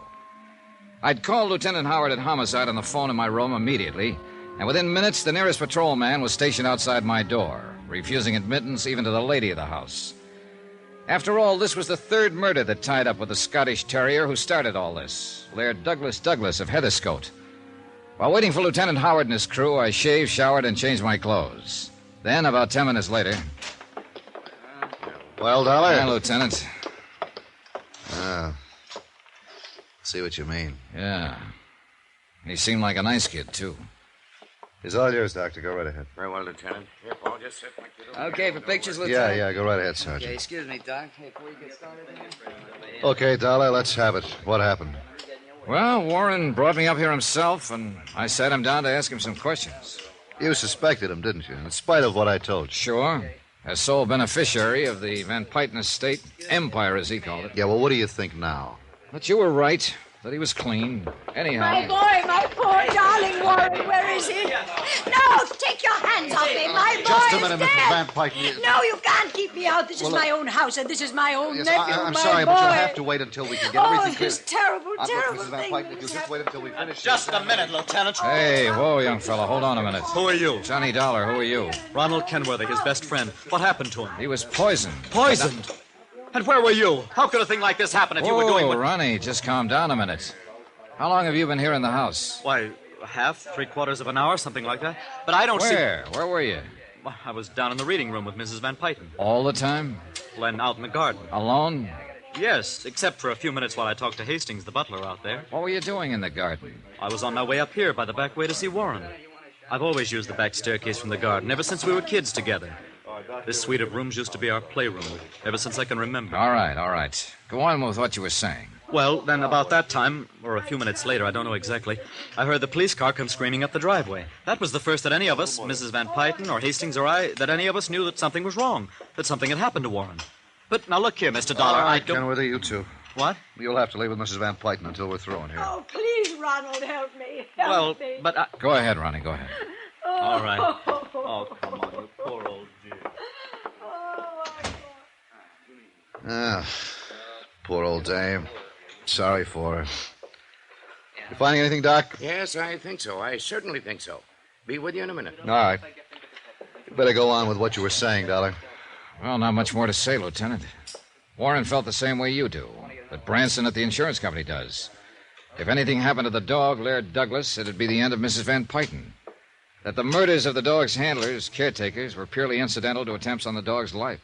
I'd called Lieutenant Howard at Homicide on the phone in my room immediately, and within minutes the nearest patrolman was stationed outside my door, refusing admittance even to the lady of the house. After all, this was the third murder that tied up with the Scottish terrier who started all this, Laird Douglas of Heatherscote. While waiting for Lieutenant Howard and his crew, I shaved, showered, and changed my clothes. Then, about 10 minutes later... Well, Dollar? Yeah, Lieutenant. See what you mean. Yeah. He seemed like a nice kid, too. It's all yours, Doctor. Go right ahead. Very well, Lieutenant. Here, Paul, just sit like you do. Okay, for pictures, Lieutenant? Yeah, go right ahead, Sergeant. Okay, excuse me, Doc. Hey, before you get started again. Okay, Dollar, let's have it. What happened? Well, Warren brought me up here himself, and I sat him down to ask him some questions. You suspected him, didn't you? In spite of what I told you. Sure. As sole beneficiary of the Van Pyten estate, empire, as he called it. Yeah, well, what do you think now? But you were right, that he was clean. Anyhow... My boy, my poor darling Warren, where is he? No, take your hands off me. My boy Just a is minute, dead. Mrs. Van Pyten. No, you can't keep me out. This is my own house, and this is my own Yes, nephew, I'm my sorry, boy. but you'll have to wait until we can get everything clear. this terrible, Look, terrible Mrs. Van thing. Pyten, if you just wait until we finish... Just a minute, Lieutenant. Hey, whoa, young fella, hold on a minute. Who are you? Johnny Dollar, who are you? Ronald Kenworthy, his best friend. What happened to him? He was poisoned. Poisoned? And where were you? How could a thing like this happen if you were going with... Ronnie, just calm down a minute. How long have you been here in the house? Why, half, 3/4 of an hour, something like that. But I don't see... Where? Where were you? Well, I was down in the reading room with Mrs. Van Pyten. All the time? Then out in the garden. Alone? Yes, except for a few minutes while I talked to Hastings, the butler, out there. What were you doing in the garden? I was on my way up here by the back way to see Warren. I've always used the back staircase from the garden ever since we were kids together. This suite of rooms used to be our playroom ever since I can remember. All right. Go on with what you were saying. Well, then about that time, or a few minutes later, I don't know exactly, I heard the police car come screaming up the driveway. That was the first that any of us, Mrs. Van Pyten or Hastings or I, that any of us knew that something was wrong, that something had happened to Warren. But now look here, Mr. Dollar, All right, I don't... Kenworthy, you two. What? You'll have to leave with Mrs. Van Pyten until we're through in here. Oh, please, Ronald, help me. Help me. But I... Go ahead, Ronnie, go ahead. All right. Oh, come on, you poor old dear. Poor old dame. Sorry for her. You finding anything, Doc? Yes, I think so. I certainly think so. Be with you in a minute. All right. You better go on with what you were saying, Dollar. Well, not much more to say, Lieutenant. Warren felt the same way you do, that Branson at the insurance company does. If anything happened to the dog, Laird Douglas, it'd be the end of Mrs. Van Pyten. That the murders of the dog's handlers, caretakers, were purely incidental to attempts on the dog's life.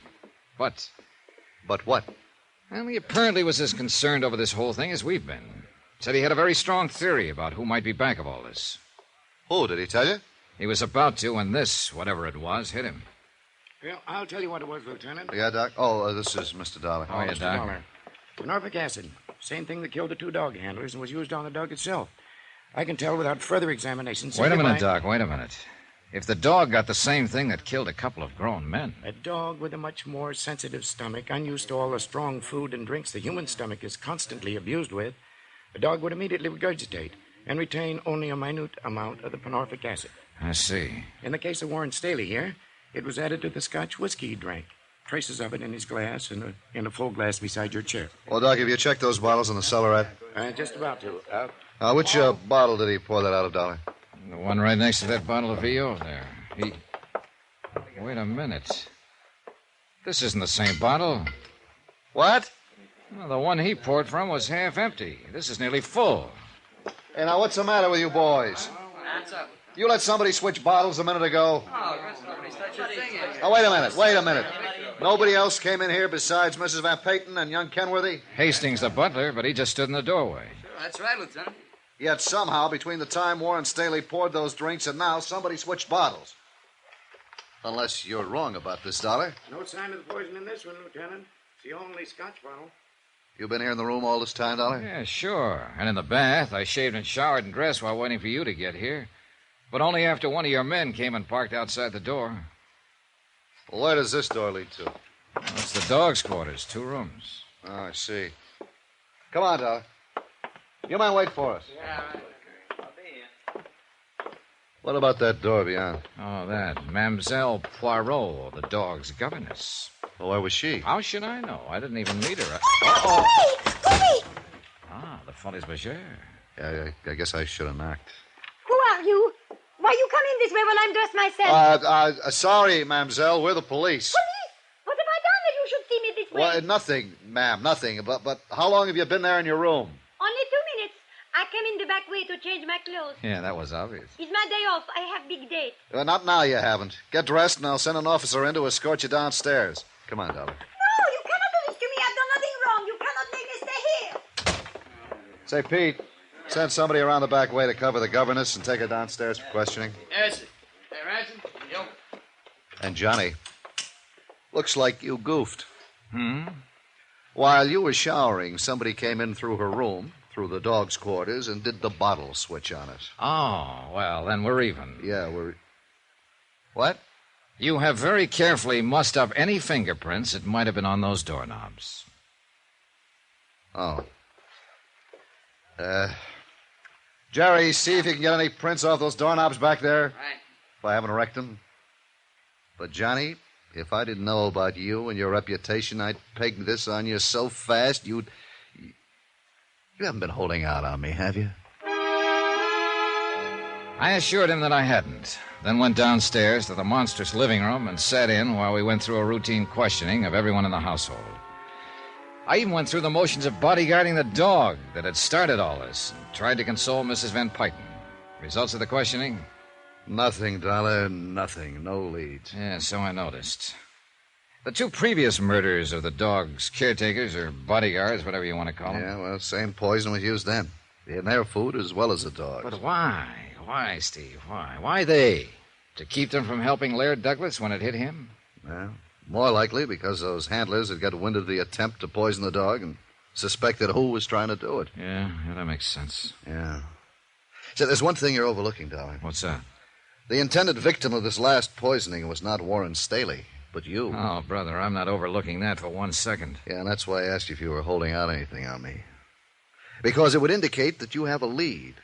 But what? Well, he apparently was as concerned over this whole thing as we've been. Said he had a very strong theory about who might be back of all this. Who, did he tell you? He was about to when this, whatever it was, hit him. Well, I'll tell you what it was, Lieutenant. Yeah, Doc? Oh, this is Mr. Dollar. Oh, yeah, Mr. Doc. Dollar. Norfolk acid. Same thing that killed the two dog handlers and was used on the dog itself. I can tell without further examination. Wait a minute, Doc, wait a minute. If the dog got the same thing that killed a couple of grown men... A dog with a much more sensitive stomach, unused to all the strong food and drinks the human stomach is constantly abused with, a dog would immediately regurgitate and retain only a minute amount of the panorphic acid. I see. In the case of Warren Staley here, it was added to the Scotch whiskey he drank. Traces of it in his glass and in a full glass beside your chair. Well, Doc, have you checked those bottles in the cellarette? Just about to. Which bottle did he pour that out of, Dollar? The one right next to that bottle of VO there. Wait a minute. This isn't the same bottle. What? Well, the one he poured from was half empty. This is nearly full. Hey, now, what's the matter with you boys? You let somebody switch bottles a minute ago? Oh, wait a minute. Nobody else came in here besides Mrs. Van Payton and young Kenworthy? Hastings, the butler, but he just stood in the doorway. Sure, that's right, Lieutenant. Yet somehow, between the time Warren Staley poured those drinks and now, somebody switched bottles. Unless you're wrong about this, Dollar. No sign of the poison in this one, Lieutenant. It's the only Scotch bottle. You been here in the room all this time, Dollar? Yeah, sure. And in the bath, I shaved and showered and dressed while waiting for you to get here. But only after one of your men came and parked outside the door. Well, where does this door lead to? Well, it's the dog's quarters, 2 rooms. Oh, I see. Come on, Dollar. You might wait for us. Yeah, right. I'll be here. What about that door beyond? Oh, that. Mademoiselle Poirot, the dog's governess. Well, where was she? How should I know? I didn't even meet her. Wait! Ah, the folies bergère. Yeah, I guess I should have knocked. Who are you? Why you come in this way while I'm dressed myself? Sorry, mademoiselle. We're the police. Police? What have I done that you should see me this way? Well, nothing, ma'am, nothing. But how long have you been there in your room? Only 2 minutes. I came in the back way to change my clothes. Yeah, that was obvious. It's my day off. I have big date. Not now, you haven't. Get dressed, and I'll send an officer in to escort you downstairs. Come on, Dollar. No, you cannot do this to me. I've done nothing wrong. You cannot make me stay here. Say, Pete, send somebody around the back way to cover the governess and take her downstairs for questioning. Yes, sir. Hey, Ransom? Yo. And Johnny, looks like you goofed. Hmm? While you were showering, somebody came in through her room, through the dog's quarters, and did the bottle switch on us. Oh, well, then we're even. Yeah, we're... What? You have very carefully mussed up any fingerprints that might have been on those doorknobs. Oh. Jerry, see if you can get any prints off those doorknobs back there. Right. If I haven't wrecked them. But, Johnny, if I didn't know about you and your reputation, I'd peg this on you so fast you'd... You haven't been holding out on me, have you? I assured him that I hadn't, then went downstairs to the monstrous living room and sat in while we went through a routine questioning of everyone in the household. I even went through the motions of bodyguarding the dog that had started all this and tried to console Mrs. Van Payton. Results of the questioning? Nothing, Dollar, nothing. No leads. Yeah, so I noticed. The 2 previous murders of the dog's caretakers or bodyguards, whatever you want to call them. Yeah, well, same poison was used then. In their food as well as the dog's. But why? Why, Steve? Why? Why they? To keep them from helping Laird Douglas when it hit him? Well, more likely because those handlers had got wind of the attempt to poison the dog and suspected who was trying to do it. Yeah, that makes sense. Yeah. So there's one thing you're overlooking, Dollar. What's that? The intended victim of this last poisoning was not Warren Staley, but you. Oh, brother, I'm not overlooking that for 1 second. Yeah, and that's why I asked you if you were holding out anything on me. Because it would indicate that you have a lead.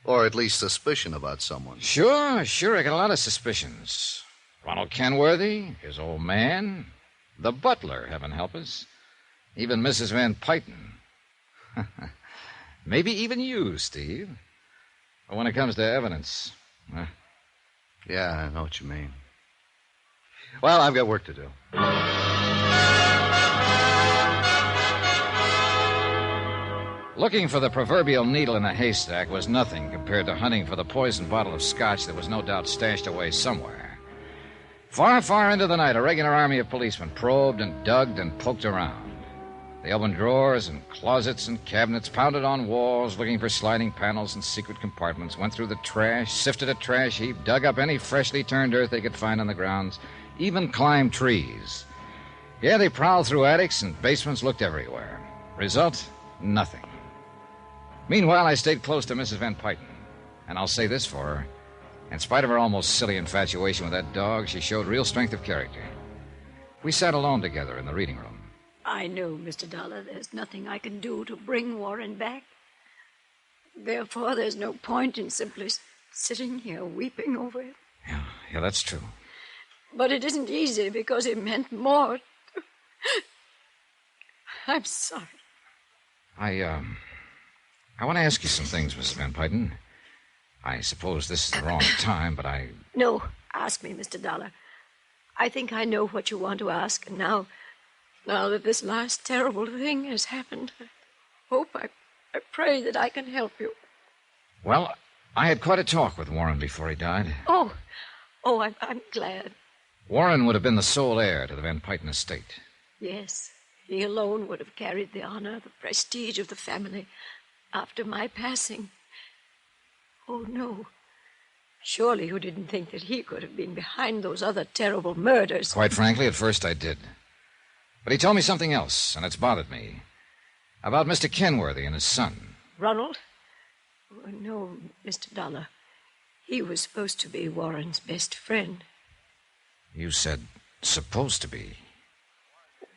Or at least suspicion about someone. Sure. I got a lot of suspicions. Ronald Kenworthy, his old man, the butler, heaven help us, even Mrs. Van Payton. Maybe even you, Steve. But when it comes to evidence... Yeah, I know what you mean. Well, I've got work to do. Looking for the proverbial needle in a haystack was nothing compared to hunting for the poisoned bottle of scotch that was no doubt stashed away somewhere. Far, far into the night, a regular army of policemen probed and dug and poked around. They opened drawers and closets and cabinets, pounded on walls, looking for sliding panels and secret compartments, went through the trash, sifted a trash heap, dug up any freshly turned earth they could find on the grounds, even climbed trees. Yeah, they prowled through attics and basements, looked everywhere. Result? Nothing. Meanwhile, I stayed close to Mrs. Van Payton. And I'll say this for her. In spite of her almost silly infatuation with that dog, she showed real strength of character. We sat alone together in the reading room. I know, Mr. Dollar, there's nothing I can do to bring Warren back. Therefore, there's no point in simply sitting here weeping over it. Yeah, that's true. But it isn't easy because it meant more. I'm sorry. I want to ask you some things, Mrs. Van Payton. I suppose this is the wrong time, but I... No, ask me, Mr. Dollar. I think I know what you want to ask, and now Now that this last terrible thing has happened, I pray that I can help you. Well, I had quite a talk with Warren before he died. Oh, I'm glad. Warren would have been the sole heir to the Van Pyten estate. Yes, he alone would have carried the honor, the prestige of the family after my passing. Oh, no. Surely you didn't think that he could have been behind those other terrible murders. Quite frankly, at first I did. But he told me something else, and it's bothered me. About Mr. Kenworthy and his son. Ronald? Oh, no, Mr. Dollar. He was supposed to be Warren's best friend. You said supposed to be.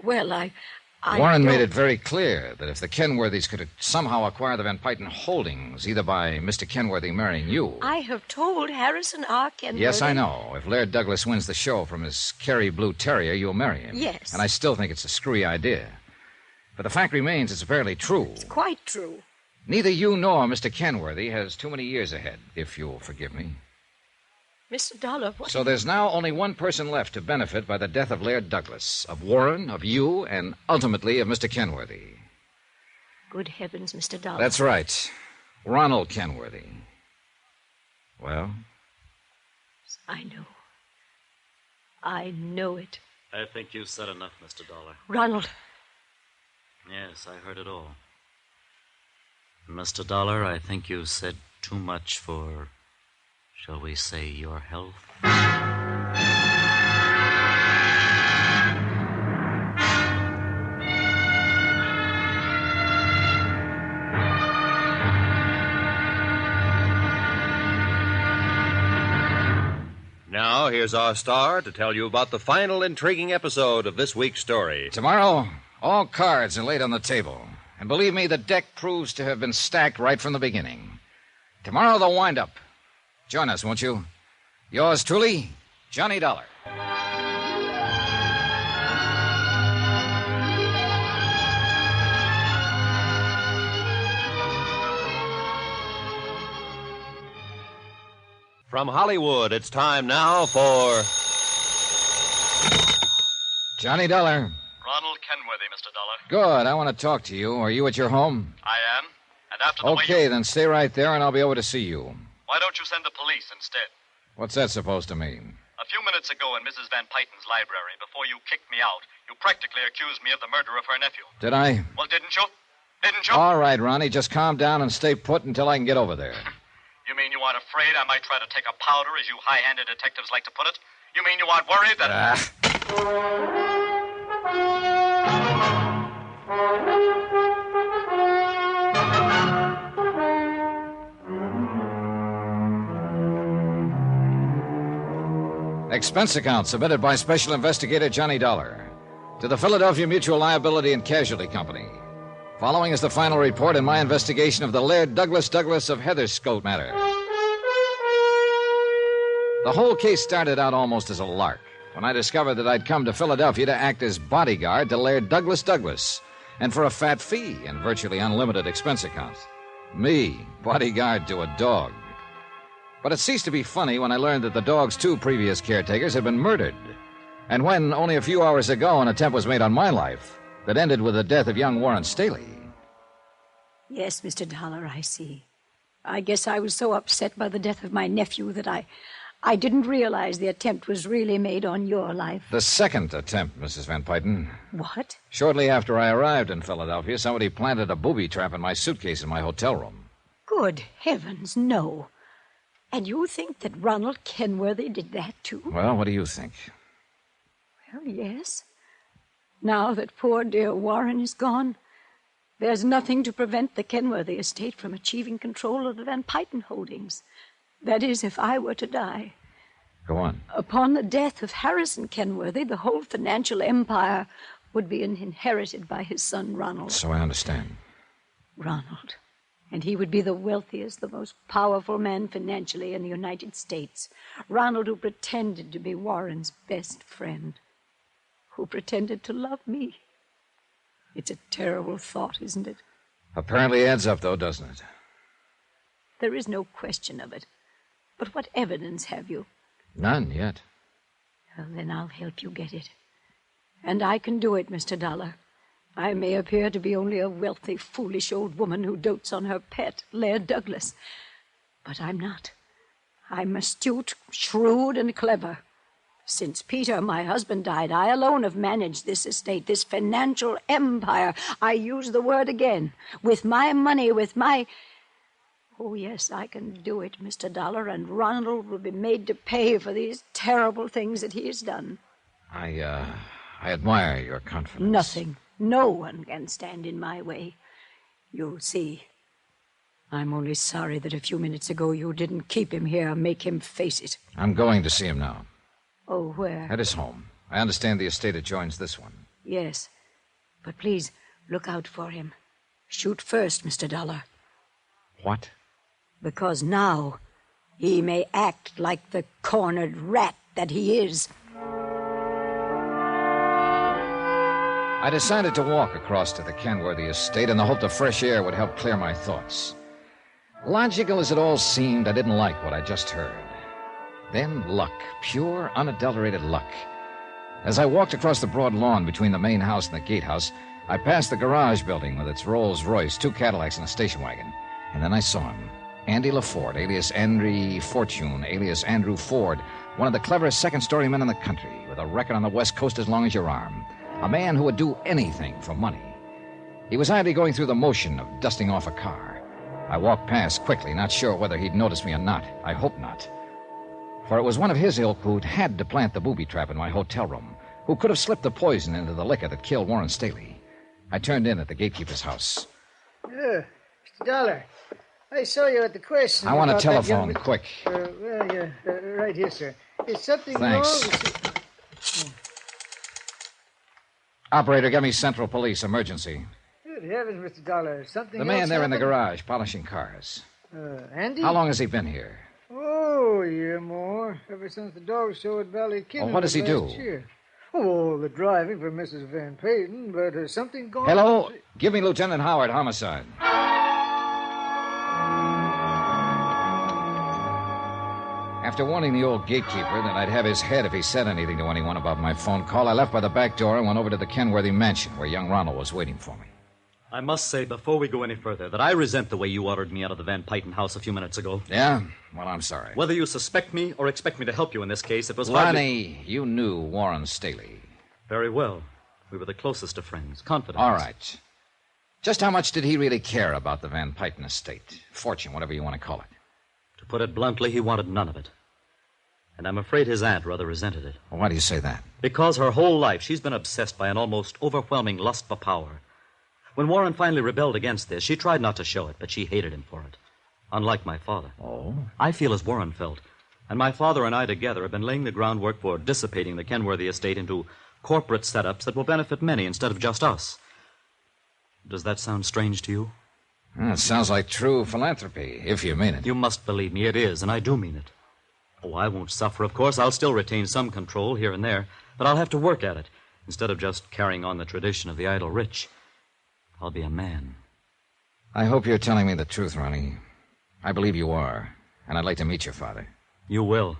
Well, I Warren don't... made it very clear that if the Kenworthys could somehow acquire the Van Pyten holdings, either by Mr. Kenworthy marrying you... I have told Harrison R. Kenworthy... Yes, I know. If Laird Douglas wins the show from his Kerry Blue Terrier, you'll marry him. Yes. And I still think it's a screwy idea. But the fact remains it's fairly true. It's quite true. Neither you nor Mr. Kenworthy has too many years ahead, if you'll forgive me. Mr. Dollar, what... So there's now only one person left to benefit by the death of Laird Douglas, of Warren, of you, and ultimately of Mr. Kenworthy. Good heavens, Mr. Dollar. That's right. Ronald Kenworthy. Well? I know. I know it. I think you've said enough, Mr. Dollar. Ronald. Yes, I heard it all. Mr. Dollar, I think you've said too much for, shall we say, your health? Now, here's our star to tell you about the final intriguing episode of this week's story. Tomorrow, all cards are laid on the table. And believe me, the deck proves to have been stacked right from the beginning. Tomorrow, the wind-up. Join us, won't you? Yours truly, Johnny Dollar. From Hollywood, it's time now for... Johnny Dollar. Ronald Kenworthy, Mr. Dollar. Good. I want to talk to you. Are you at your home? I am. And after the Okay, then stay right there and I'll be over to see you. Why don't you send the police instead? What's that supposed to mean? A few minutes ago in Mrs. Van Pyten's library, before you kicked me out, you practically accused me of the murder of her nephew. Did I? Well, didn't you? Didn't you? All right, Ronnie. Just calm down and stay put until I can get over there. You mean you aren't afraid I might try to take a powder, as you high-handed detectives like to put it? You mean you aren't worried that... Expense account submitted by Special Investigator Johnny Dollar to the Philadelphia Mutual Liability and Casualty Company. Following is the final report in my investigation of the Laird Douglas of Heatherscote matter. The whole case started out almost as a lark when I discovered that I'd come to Philadelphia to act as bodyguard to Laird Douglas, and for a fat fee and virtually unlimited expense account. Me, bodyguard to a dog. But it ceased to be funny when I learned that the dog's two previous caretakers had been murdered. And when, only a few hours ago, an attempt was made on my life that ended with the death of young Warren Staley. Yes, Mr. Dollar, I see. I guess I was so upset by the death of my nephew that I didn't realize the attempt was really made on your life. The second attempt, Mrs. Van Pyten. What? Shortly after I arrived in Philadelphia, somebody planted a booby trap in my suitcase in my hotel room. Good heavens, no. And you think that Ronald Kenworthy did that, too? Well, what do you think? Well, yes. Now that poor dear Warren is gone, there's nothing to prevent the Kenworthy estate from achieving control of the Van Pyten holdings. That is, if I were to die. Go on. Upon the death of Harrison Kenworthy, the whole financial empire would be inherited by his son, Ronald. So I understand. Ronald. And he would be the wealthiest, the most powerful man financially in the United States. Ronald, who pretended to be Warren's best friend. Who pretended to love me. It's a terrible thought, isn't it? Apparently adds up, though, doesn't it? There is no question of it. But what evidence have you? None yet. Well, then I'll help you get it. And I can do it, Mr. Dollar. I may appear to be only a wealthy, foolish old woman who dotes on her pet, Laird Douglas. But I'm not. I'm astute, shrewd, and clever. Since Peter, my husband, died, I alone have managed this estate, this financial empire. I use the word again. With my money, with my... Oh, yes, I can do it, Mr. Dollar, and Ronald will be made to pay for these terrible things that he has done. I admire your confidence. Nothing, no one can stand in my way. You'll see. I'm only sorry that a few minutes ago you didn't keep him here, make him face it. I'm going to see him now. Oh, where? At his home. I understand the estate adjoins this one. Yes, but please look out for him. Shoot first, Mr. Dollar. What? Because now he may act like the cornered rat that he is. I decided to walk across to the Kenworthy estate in the hope the fresh air would help clear my thoughts. Logical as it all seemed, I didn't like what I just heard. Then luck, pure, unadulterated luck. As I walked across the broad lawn between the main house and the gatehouse, I passed the garage building with its Rolls-Royce, 2 Cadillacs, and a station wagon. And then I saw him. Andy LaForde, alias Henry Fortune, alias Andrew Ford, one of the cleverest second-story men in the country, with a record on the West Coast as long as your arm. A man who would do anything for money. He was idly going through the motion of dusting off a car. I walked past quickly, not sure whether he'd noticed me or not. I hope not. For it was one of his ilk who'd had to plant the booby trap in my hotel room, who could have slipped the poison into the liquor that killed Warren Staley. I turned in at the gatekeeper's house. Mr. Dollar, I saw you at the question. I want a about that telephone, young... quick. Right here, sir. Is something Thanks. wrong? Operator, get me Central Police, emergency. Good heavens, Mr. Dollar. Something The man else there in the happened? garage, polishing cars. Andy? How long has he been here? Oh, a year more. Ever since the dog show at Valley Kid. Well, what does he do? Year. Oh, the driving for Mrs. Van Payton, but has something gone... Hello? Give me Lieutenant Howard, homicide. After warning the old gatekeeper that I'd have his head if he said anything to anyone about my phone call, I left by the back door and went over to the Kenworthy mansion where young Ronald was waiting for me. I must say, before we go any further, that I resent the way you ordered me out of the Van Payton house a few minutes ago. Yeah? Well, I'm sorry. Whether you suspect me or expect me to help you in this case, it was Lonnie, you knew Warren Staley. Very well. We were the closest of friends, confidants. All right. Just how much did he really care about the Van Payton estate? Fortune, whatever you want to call it. To put it bluntly, he wanted none of it. And I'm afraid his aunt rather resented it. Well, why do you say that? Because her whole life she's been obsessed by an almost overwhelming lust for power. When Warren finally rebelled against this, she tried not to show it, but she hated him for it. Unlike my father. Oh? I feel as Warren felt. And my father and I together have been laying the groundwork for dissipating the Kenworthy estate into corporate setups that will benefit many instead of just us. Does that sound strange to you? Well, it sounds like true philanthropy, if you mean it. You must believe me, it is, and I do mean it. Oh, I won't suffer, of course. I'll still retain some control here and there, but I'll have to work at it instead of just carrying on the tradition of the idle rich. I'll be a man. I hope you're telling me the truth, Ronnie. I believe you are, and I'd like to meet your father. You will.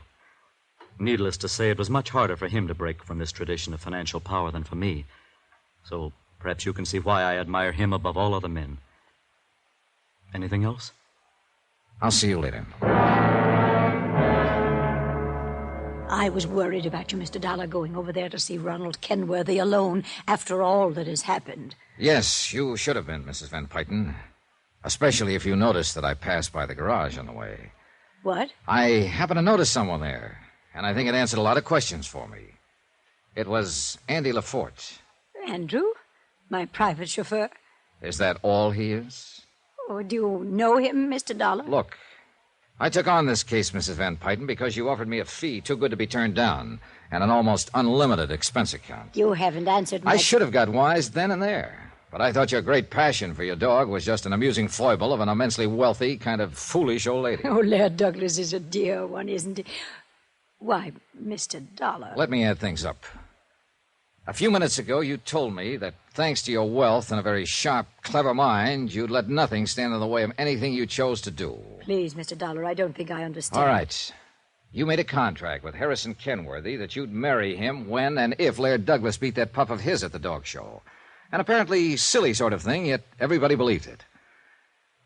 Needless to say, it was much harder for him to break from this tradition of financial power than for me. So perhaps you can see why I admire him above all other men. Anything else? I'll see you later. I was worried about you, Mr. Dollar, going over there to see Ronald Kenworthy alone after all that has happened. Yes, you should have been, Mrs. Van Payton. Especially if you noticed that I passed by the garage on the way. What? I happened to notice someone there, and I think it answered a lot of questions for me. It was Andy LaForde. Andrew? My private chauffeur? Is that all he is? Oh, do you know him, Mr. Dollar? Look, I took on this case, Mrs. Van Payton, because you offered me a fee too good to be turned down and an almost unlimited expense account. You haven't answered my... I should have got wise then and there, but I thought your great passion for your dog was just an amusing foible of an immensely wealthy, kind of foolish old lady. Oh, Laird Douglas is a dear one, isn't he? Why, Mr. Dollar... Let me add things up. A few minutes ago, you told me that thanks to your wealth and a very sharp, clever mind, you'd let nothing stand in the way of anything you chose to do. Please, Mr. Dollar, I don't think I understand. All right. You made a contract with Harrison Kenworthy that you'd marry him when and if Laird Douglas beat that pup of his at the dog show. An apparently silly sort of thing, yet everybody believed it.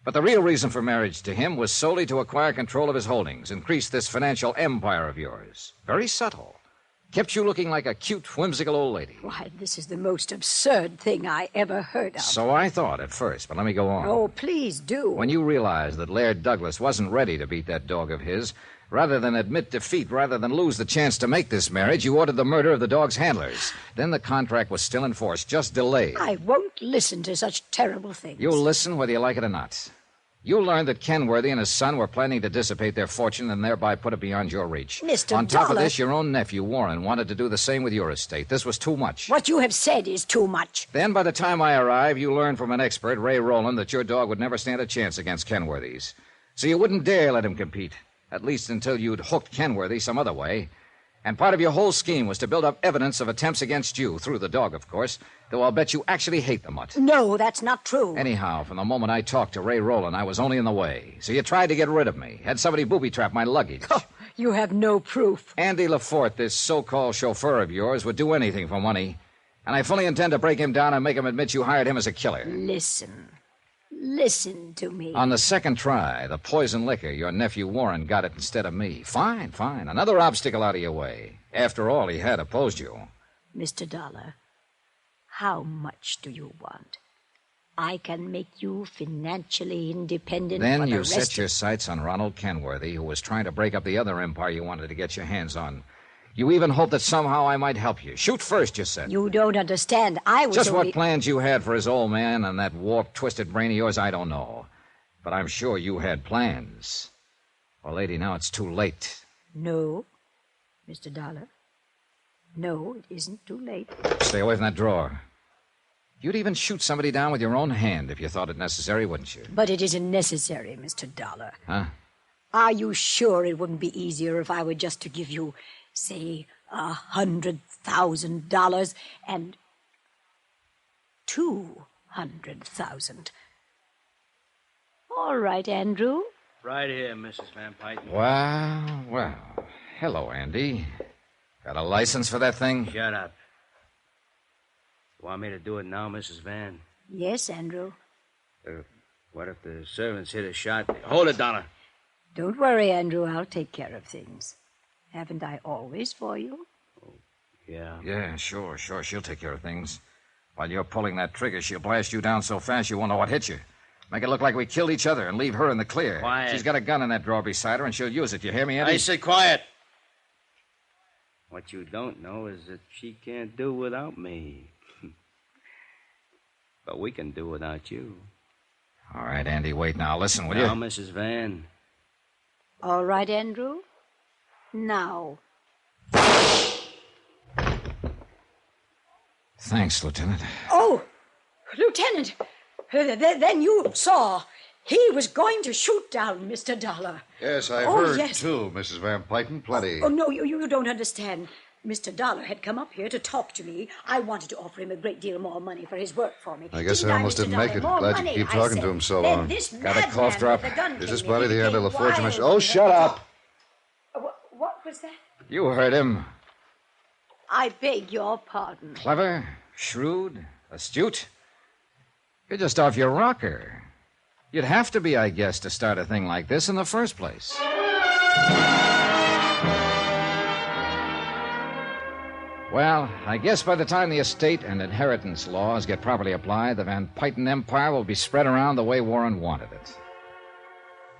But the real reason for marriage to him was solely to acquire control of his holdings, increase this financial empire of yours. Very subtle. Kept you looking like a cute, whimsical old lady. Why, this is the most absurd thing I ever heard of. So I thought at first, but let me go on. Oh, please do. When you realized that Laird Douglas wasn't ready to beat that dog of his, rather than admit defeat, rather than lose the chance to make this marriage, you ordered the murder of the dog's handlers. Then the contract was still in force, just delayed. I won't listen to such terrible things. You'll listen whether you like it or not. You learned that Kenworthy and his son were planning to dissipate their fortune and thereby put it beyond your reach. Mr. On top Dollar. of this, your own nephew, Warren, wanted to do the same with your estate. This was too much. What you have said is too much. Then, by the time I arrived, you learned from an expert, Ray Rowan, that your dog would never stand a chance against Kenworthy's. So you wouldn't dare let him compete, at least until you'd hooked Kenworthy some other way. And part of your whole scheme was to build up evidence of attempts against you, through the dog, of course, though I'll bet you actually hate the mutt. No, that's not true. Anyhow, from the moment I talked to Ray Roland, I was only in the way. So you tried to get rid of me, had somebody booby-trap my luggage. Oh, you have no proof. Andy LaForte, this so-called chauffeur of yours, would do anything for money. And I fully intend to break him down and make him admit you hired him as a killer. Listen to me. On the second try, the poison liquor, your nephew Warren got it instead of me. Fine. Another obstacle out of your way. After all, he had opposed you. Mr. Dollar, how much do you want? I can make you financially independent Then for the you rest set your sights on Ronald Kenworthy, who was trying to break up the other empire you wanted to get your hands on. You even hoped that somehow I might help you. Shoot first, you said. You don't understand. I was Just only... what plans you had for his old man and that warped, twisted brain of yours, I don't know. But I'm sure you had plans. Well, lady, now it's too late. No, Mr. Dollar. No, it isn't too late. Stay away from that drawer. You'd even shoot somebody down with your own hand if you thought it necessary, wouldn't you? But it isn't necessary, Mr. Dollar. Huh? Are you sure it wouldn't be easier if I were just to give you, say, $100,000 and $200,000? All right, Andrew. Right here, Mrs. Van Pyton. Well. Hello, Andy. Got a license for that thing? Shut up. You want me to do it now, Mrs. Van? Yes, Andrew. What if the servants hit a shot? Hold it, Donna. Don't worry, Andrew. I'll take care of things. Haven't I always for you? Yeah. Yeah, sure. She'll take care of things. While you're pulling that trigger, she'll blast you down so fast you won't know what hit you. Make it look like we killed each other and leave her in the clear. Quiet. She's got a gun in that drawer beside her, and she'll use it. You hear me, Andy? I said quiet. What you don't know is that she can't do without me. But we can do without you. All right, Andy, wait now. Listen, will you? Now, Mrs. Van. All right, Andrew. Now. Thanks, Lieutenant. Oh, Lieutenant. Then you saw. He was going to shoot down Mr. Dollar. Yes, I heard, too, Mrs. Van Pyton. Plenty. Oh, no, you don't understand. Mr. Dollar had come up here to talk to me. I wanted to offer him a great deal more money for his work for me. I guess I almost didn't make it. Glad you keep talking to him so long. Got a cough drop? Is this probably the end of the fortune? Oh, shut up. What was that? You heard him. I beg your pardon. Clever, shrewd, astute. You're just off your rocker. You'd have to be, I guess, to start a thing like this in the first place. Well, I guess by the time the estate and inheritance laws get properly applied, the Van Pyton empire will be spread around the way Warren wanted it.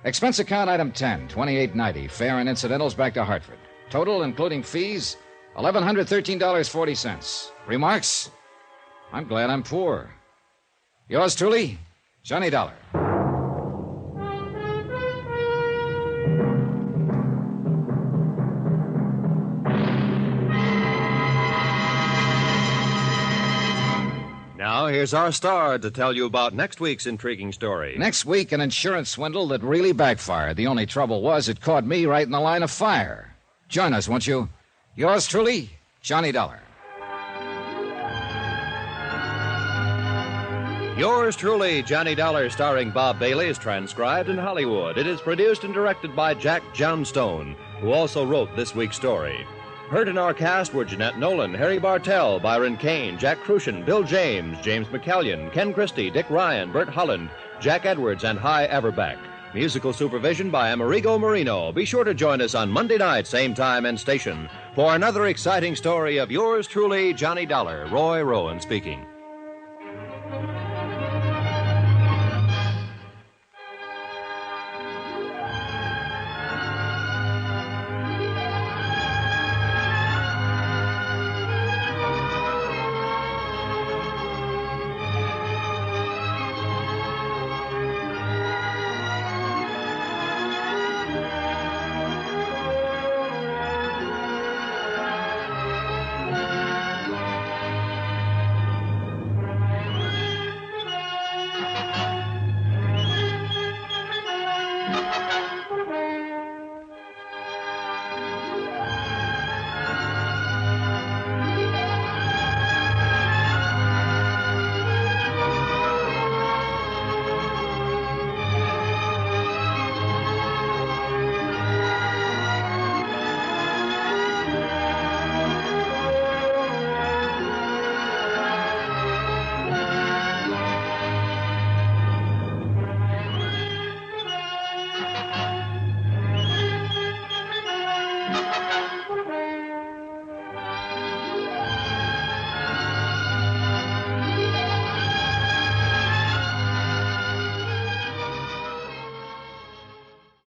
Expense account item 10, $28.90, fare and incidentals back to Hartford. Total, including fees, $1,113.40. Remarks? I'm glad I'm poor. Yours truly, Johnny Dollar. Now, here's our star to tell you about next week's intriguing story. Next week, an insurance swindle that really backfired. The only trouble was it caught me right in the line of fire. Join us, won't you? Yours truly, Johnny Dollar. Yours truly, Johnny Dollar, starring Bob Bailey, is transcribed in Hollywood. It is produced and directed by Jack Johnstone. who also wrote this week's story. Heard in our cast were Jeanette, Nolan, Harry Bartell, Byron, Kane, Jack Kruschen, Bill James, James McCallion, Ken Christy, Dick Ryan, Bert Holland, Jack Edwards, and Hy Averback. Musical supervision by Amerigo Marino. Be sure to join us on Monday night, same time and station, for another exciting story of yours truly, Johnny Dollar. Roy Rowan speaking.